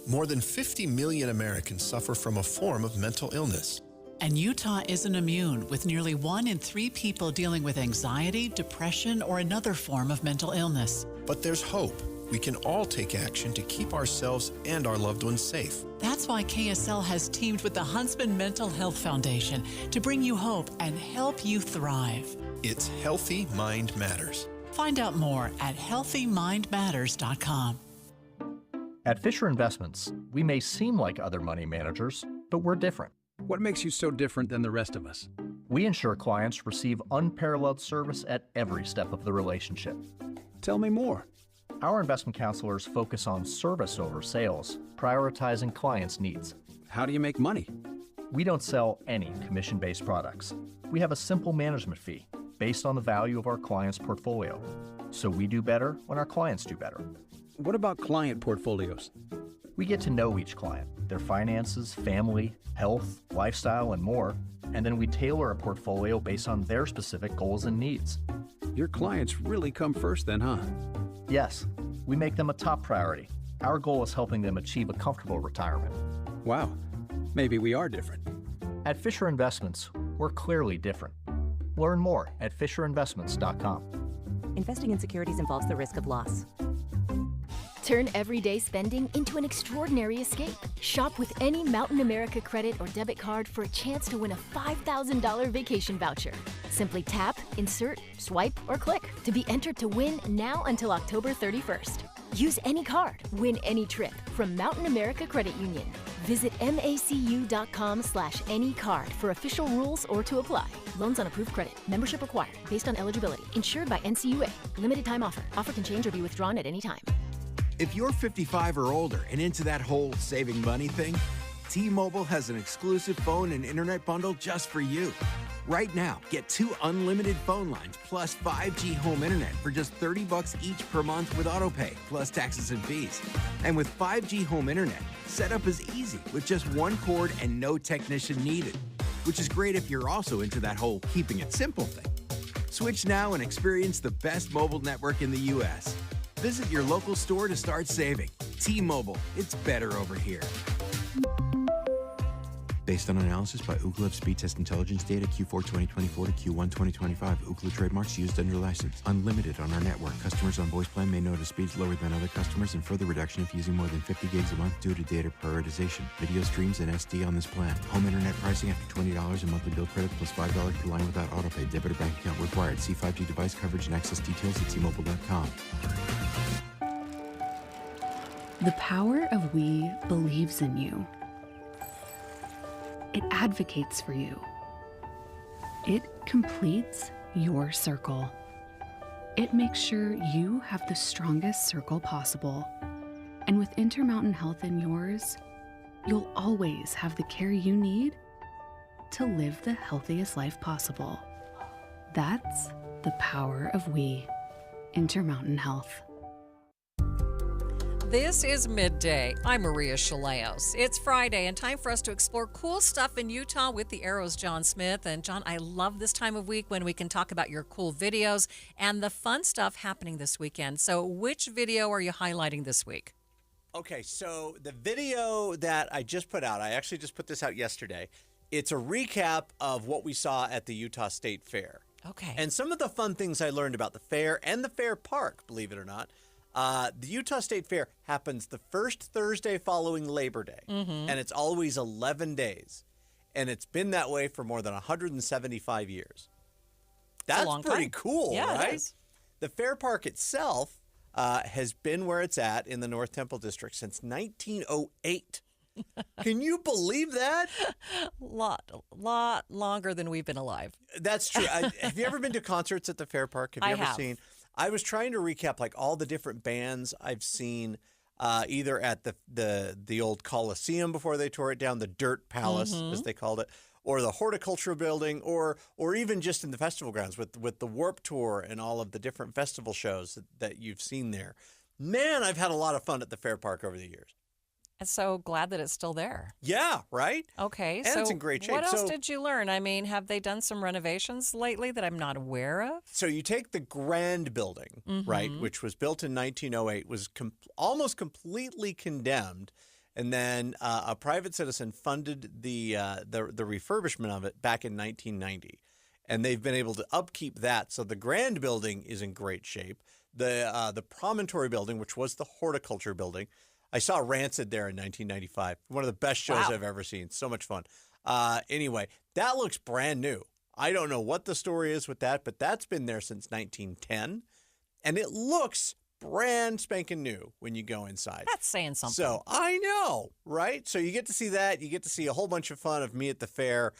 More than 50 million Americans suffer from a form of mental illness. And Utah isn't immune, with nearly 1 in 3 people dealing with anxiety, depression, or another form of mental illness. But there's hope. We can all take action to keep ourselves and our loved ones safe. That's why KSL has teamed with the Huntsman Mental Health Foundation to bring you hope and help you thrive. It's Healthy Mind Matters. Find out more at healthymindmatters.com. At Fisher Investments, we may seem like other money managers, but we're different. What makes you so different than the rest of us? We ensure clients receive unparalleled service at every step of the relationship. Tell me more. Our investment counselors focus on service over sales, prioritizing clients' needs. How do you make money? We don't sell any commission-based products. We have a simple management fee based on the value of our client's portfolio. So we do better when our clients do better. What about client portfolios? We get to know each client, their finances, family, health, lifestyle, and more, and then we tailor a portfolio based on their specific goals and needs. Your clients really come first then, huh? Yes, we make them a top priority. Our goal is helping them achieve a comfortable retirement. Wow, maybe we are different. At Fisher Investments, we're clearly different. Learn more at FisherInvestments.com. Investing in securities involves the risk of loss. Turn everyday spending into an extraordinary escape. Shop with any Mountain America credit or debit card for a chance to win a $5,000 vacation voucher. Simply tap, insert, swipe, or click to be entered to win now until October 31st. Use any card, win any trip from Mountain America Credit Union. Visit macu.com/anycard for official rules or to apply. Loans on approved credit. Membership required based on eligibility. Insured by NCUA. Limited time offer. Offer can change or be withdrawn at any time. If you're 55 or older and into that whole saving money thing, T-Mobile has an exclusive phone and internet bundle just for you. Right now, get 2 unlimited phone lines plus 5G home internet for just $30 each per month with autopay, plus taxes and fees. And with 5G home internet, setup is easy with just 1 cord and no technician needed, which is great if you're also into that whole keeping it simple thing. Switch now and experience the best mobile network in the U.S. Visit your local store to start saving. T-Mobile, it's better over here. Based on analysis by Ookla of speed test intelligence data Q4 2024 to Q1 2025, Ookla trademarks used under license. Unlimited on our network. Customers on voice plan may notice speeds lower than other customers and further reduction if using more than 50 gigs a month due to data prioritization. Video streams and SD on this plan. Home internet pricing after $20 and monthly bill credit plus $5 per line without autopay. Debit or bank account required. See 5G device coverage and access details at T-Mobile.com. The power of we believes in you. It advocates for you. It completes your circle. It makes sure you have the strongest circle possible. And with Intermountain Health in yours, you'll always have the care you need to live the healthiest life possible. That's the power of we. Intermountain Health. This is Midday. I'm Maria Shilaos. It's Friday and time for us to explore cool stuff in Utah with the Arrow's John Smith. And John, I love this time of week when we can talk about your cool videos and the fun stuff happening this weekend. So which video are you highlighting this week? Okay, so the video that I just put out, I actually just put this out yesterday. It's a recap of what we saw at the Utah State Fair. Okay. And some of the fun things I learned about the fair and the fair park, believe it or not. The Utah State Fair happens the first Thursday following Labor Day, and it's always 11 days. And it's been that way for more than 175 years. That's pretty cool, right? It is. The fair park itself has been where it's at in the North Temple District since 1908. Can you believe that? Lot longer than we've been alive. That's true. Have you ever been to concerts at the fair park? Have you ever seen? I was trying to recap like all the different bands I've seen either at the old Coliseum before they tore it down, the Dirt Palace as they called it, or the Horticultural Building, or even just in the festival grounds with the Warp Tour and all of the different festival shows that you've seen there. Man, I've had a lot of fun at the fair park over the years. And so glad that it's still there. Yeah, right? Okay. And so it's in great shape. What else did you learn? I mean, have they done some renovations lately that I'm not aware of? So you take the Grand Building, right, which was built in 1908, was almost completely condemned, and then a private citizen funded the refurbishment of it back in 1990. And they've been able to upkeep that. So the Grand Building is in great shape. The Promontory Building, which was the Horticulture Building, I saw Rancid there in 1995. One of the best shows I've ever seen. So much fun. Anyway, that looks brand new. I don't know what the story is with that, but that's been there since 1910. And it looks brand spanking new when you go inside. That's saying something. So I know, right? So you get to see that. You get to see a whole bunch of fun of me at the fair,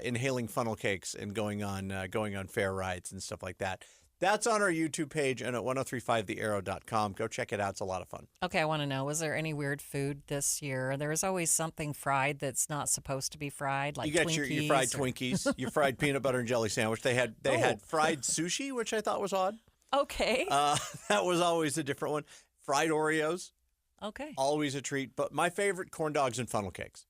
inhaling funnel cakes and going on fair rides and stuff like that. That's on our YouTube page and at 1035thearrow.com. Go check it out. It's a lot of fun. Okay, I want to know, was there any weird food this year? There is always something fried that's not supposed to be fried, like you got Twinkies. your fried Twinkies, your fried peanut butter and jelly sandwich. They had fried sushi, which I thought was odd. Okay. That was always a different one. Fried Oreos. Okay. Always a treat. But my favorite, corn dogs and funnel cakes.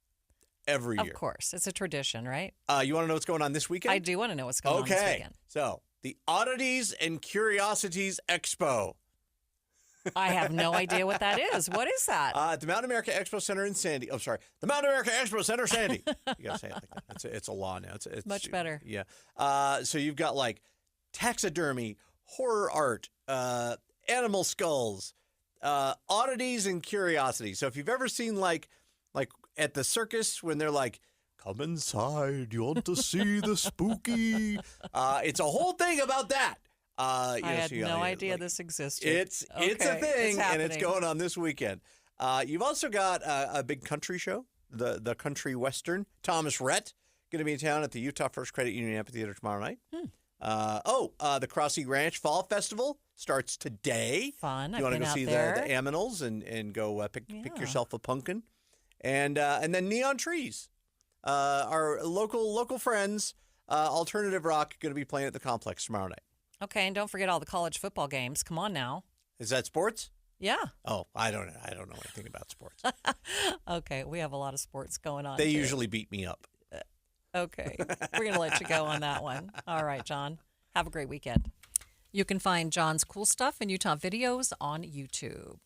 Every year. Of course. It's a tradition, right? You want to know what's going on this weekend? I do want to know what's going on this weekend. So the Oddities and Curiosities Expo. I have no idea what that is. What is that? The Mountain America Expo Center in Sandy. Oh, sorry. The Mountain America Expo Center, Sandy. You got to say it like that. It's a law now. It's much better. Yeah. So you've got like taxidermy, horror art, animal skulls, oddities and curiosities. So if you've ever seen like at the circus when they're like, come inside, you want to see the spooky. It's a whole thing about that. I had no idea this existed. It's a thing, and it's going on this weekend. You've also got a big country show, the country western. Thomas Rhett going to be in town at the Utah First Credit Union Amphitheater tomorrow night. The Crossy Ranch Fall Festival starts today. Fun. You want to go see the there. Aminals and go pick yourself a pumpkin. And then Neon Trees. Our local friends, alternative rock, going to be playing at the Complex tomorrow night. Okay, and don't forget all the college football games. Come on now. Is that sports? Yeah. Oh, I don't know anything about sports. Okay, we have a lot of sports going on. They too. usually beat me up. Okay, we're going to let you go on that one. All right, John. Have a great weekend. You can find John's cool stuff and Utah videos on YouTube.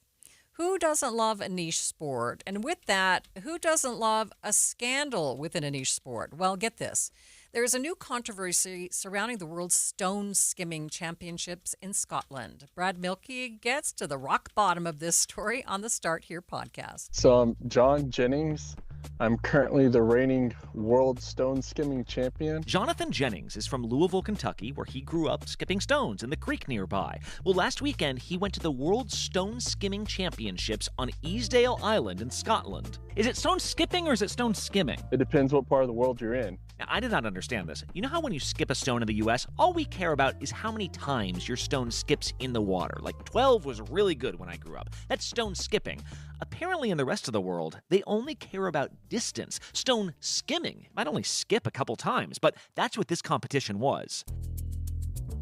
Who doesn't love a niche sport? And with that, who doesn't love a scandal within a niche sport? Well, get this. There is a new controversy surrounding the World Stone Skimming Championships in Scotland. Brad Milkey gets to the rock bottom of this story on the Start Here podcast. So I'm John Jennings. I'm currently the reigning world stone skimming champion. Jonathan Jennings is from Louisville, Kentucky, where he grew up skipping stones in the creek nearby. Well, last weekend, he went to the World Stone Skimming Championships on Easdale Island in Scotland. Is it stone skipping or is it stone skimming? It depends what part of the world you're in. Now, I did not understand this. You know how when you skip a stone in the U.S., all we care about is how many times your stone skips in the water. Like 12 was really good when I grew up. That's stone skipping. Apparently in the rest of the world, they only care about distance. Stone skimming might only skip a couple times, but that's what this competition was.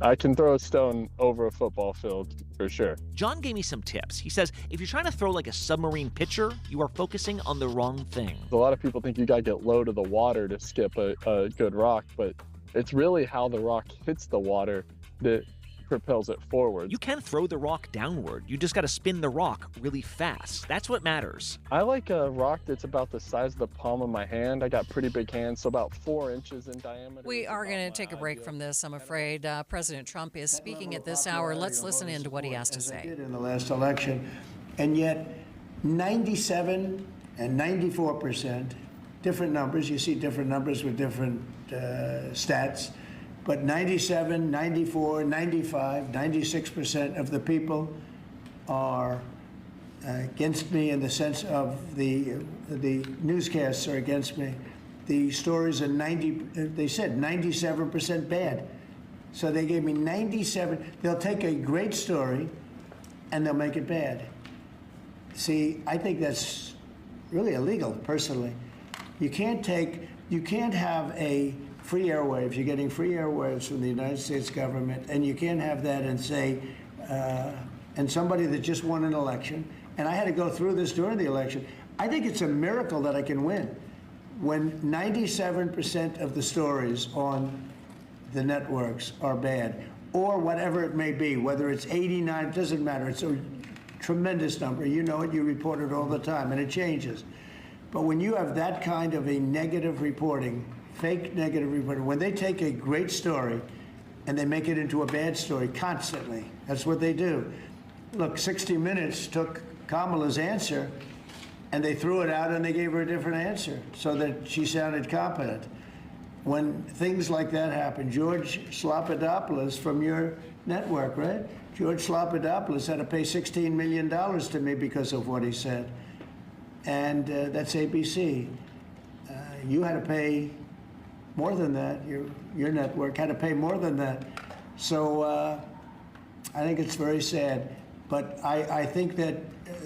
I can throw a stone over a football field for sure. John gave me some tips. He says if you're trying to throw like a submarine pitcher, you are focusing on the wrong thing. A lot of people think you got to get low to the water to skip a good rock, but it's really how the rock hits the water that propels it forward. You can throw the rock downward. You just got to spin the rock really fast. That's what matters. I like a rock that's about the size of the palm of my hand. I got pretty big hands, so about 4 inches in diameter. We are going to take a break from this, I'm afraid. President Trump is speaking at this hour. Let's listen in to what he has to say. In the last election, and yet 97 and 94%, different numbers. You see different numbers with different stats. But 97, 94, 95, 96% of the people are against me in the sense of the newscasts are against me. The stories are they said 97% bad. So they gave me 97. They'll take a great story and they'll make it bad. See, I think that's really illegal, personally. You can't have a free airwaves. You're getting free airwaves from the United States government, and you can't have that and say, and somebody that just won an election, and I had to go through this during the election. I think it's a miracle that I can win. When 97% of the stories on the networks are bad, or whatever it may be, whether it's 89, it doesn't matter. It's a tremendous number. You know it, you report it all the time, and it changes. But when you have that kind of a negative reporting, fake negative reporting, when they take a great story and they make it into a bad story constantly, that's what they do. Look, 60 Minutes took Kamala's answer and they threw it out and they gave her a different answer so that she sounded competent. When things like that happen, George Slopadopoulos from your network, right? George Slopadopoulos had to pay $16 million to me because of what he said. And that's ABC. You had to pay more than that. Your network had to pay more than that. So I think it's very sad. But I think that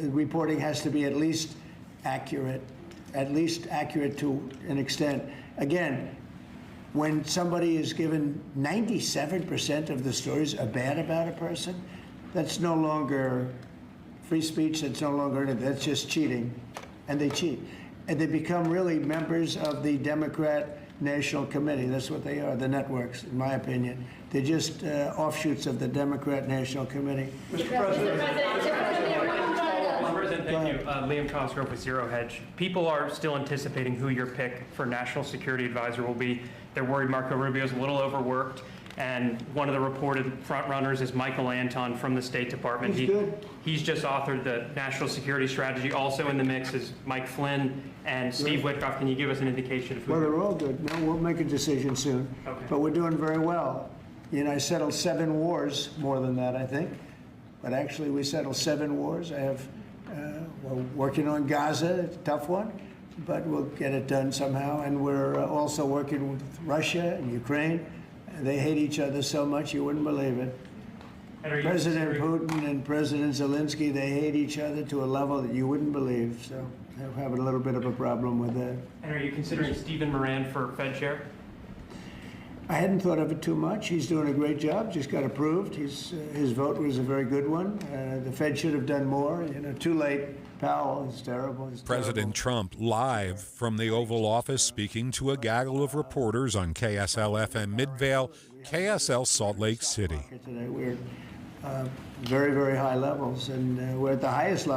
reporting has to be at least accurate to an extent. Again, when somebody is given 97% of the stories are bad about a person, that's no longer free speech, that's no longer anything, that's just cheating. And they cheat. And they become really members of the Democrat National Committee. That's what they are, the networks, in my opinion. They're just offshoots of the Democrat National Committee. Mr. President, thank you. Liam Cosgrove with Zero Hedge. People are still anticipating who your pick for National Security Advisor will be. They're worried Marco Rubio is a little overworked. And one of the reported frontrunners is Michael Anton from the State Department. He's just authored the National Security Strategy. Also in the mix is Mike Flynn and Steve Witkoff. Can you give us an indication of who? Well, they're all good. No, we'll make a decision soon. Okay. But we're doing very well. You know, I settled 7 wars, more than that, I think. But actually, we settled 7 wars. I have, we're working on Gaza, it's a tough one, but we'll get it done somehow. And we're also working with Russia and Ukraine. They hate each other so much you wouldn't believe it. President Putin and President Zelensky, they hate each other to a level that you wouldn't believe. So they're having a little bit of a problem with that. And are you considering Stephen Moran for Fed chair? I hadn't thought of it too much. He's doing a great job. Just got approved. His vote was a very good one. The Fed should have done more. Too late. Powell is terrible. President Trump live from the Oval Office speaking to a gaggle of reporters on KSL-FM Midvale, KSL Salt Lake City. Today we're very, very high levels, and we're at the highest level.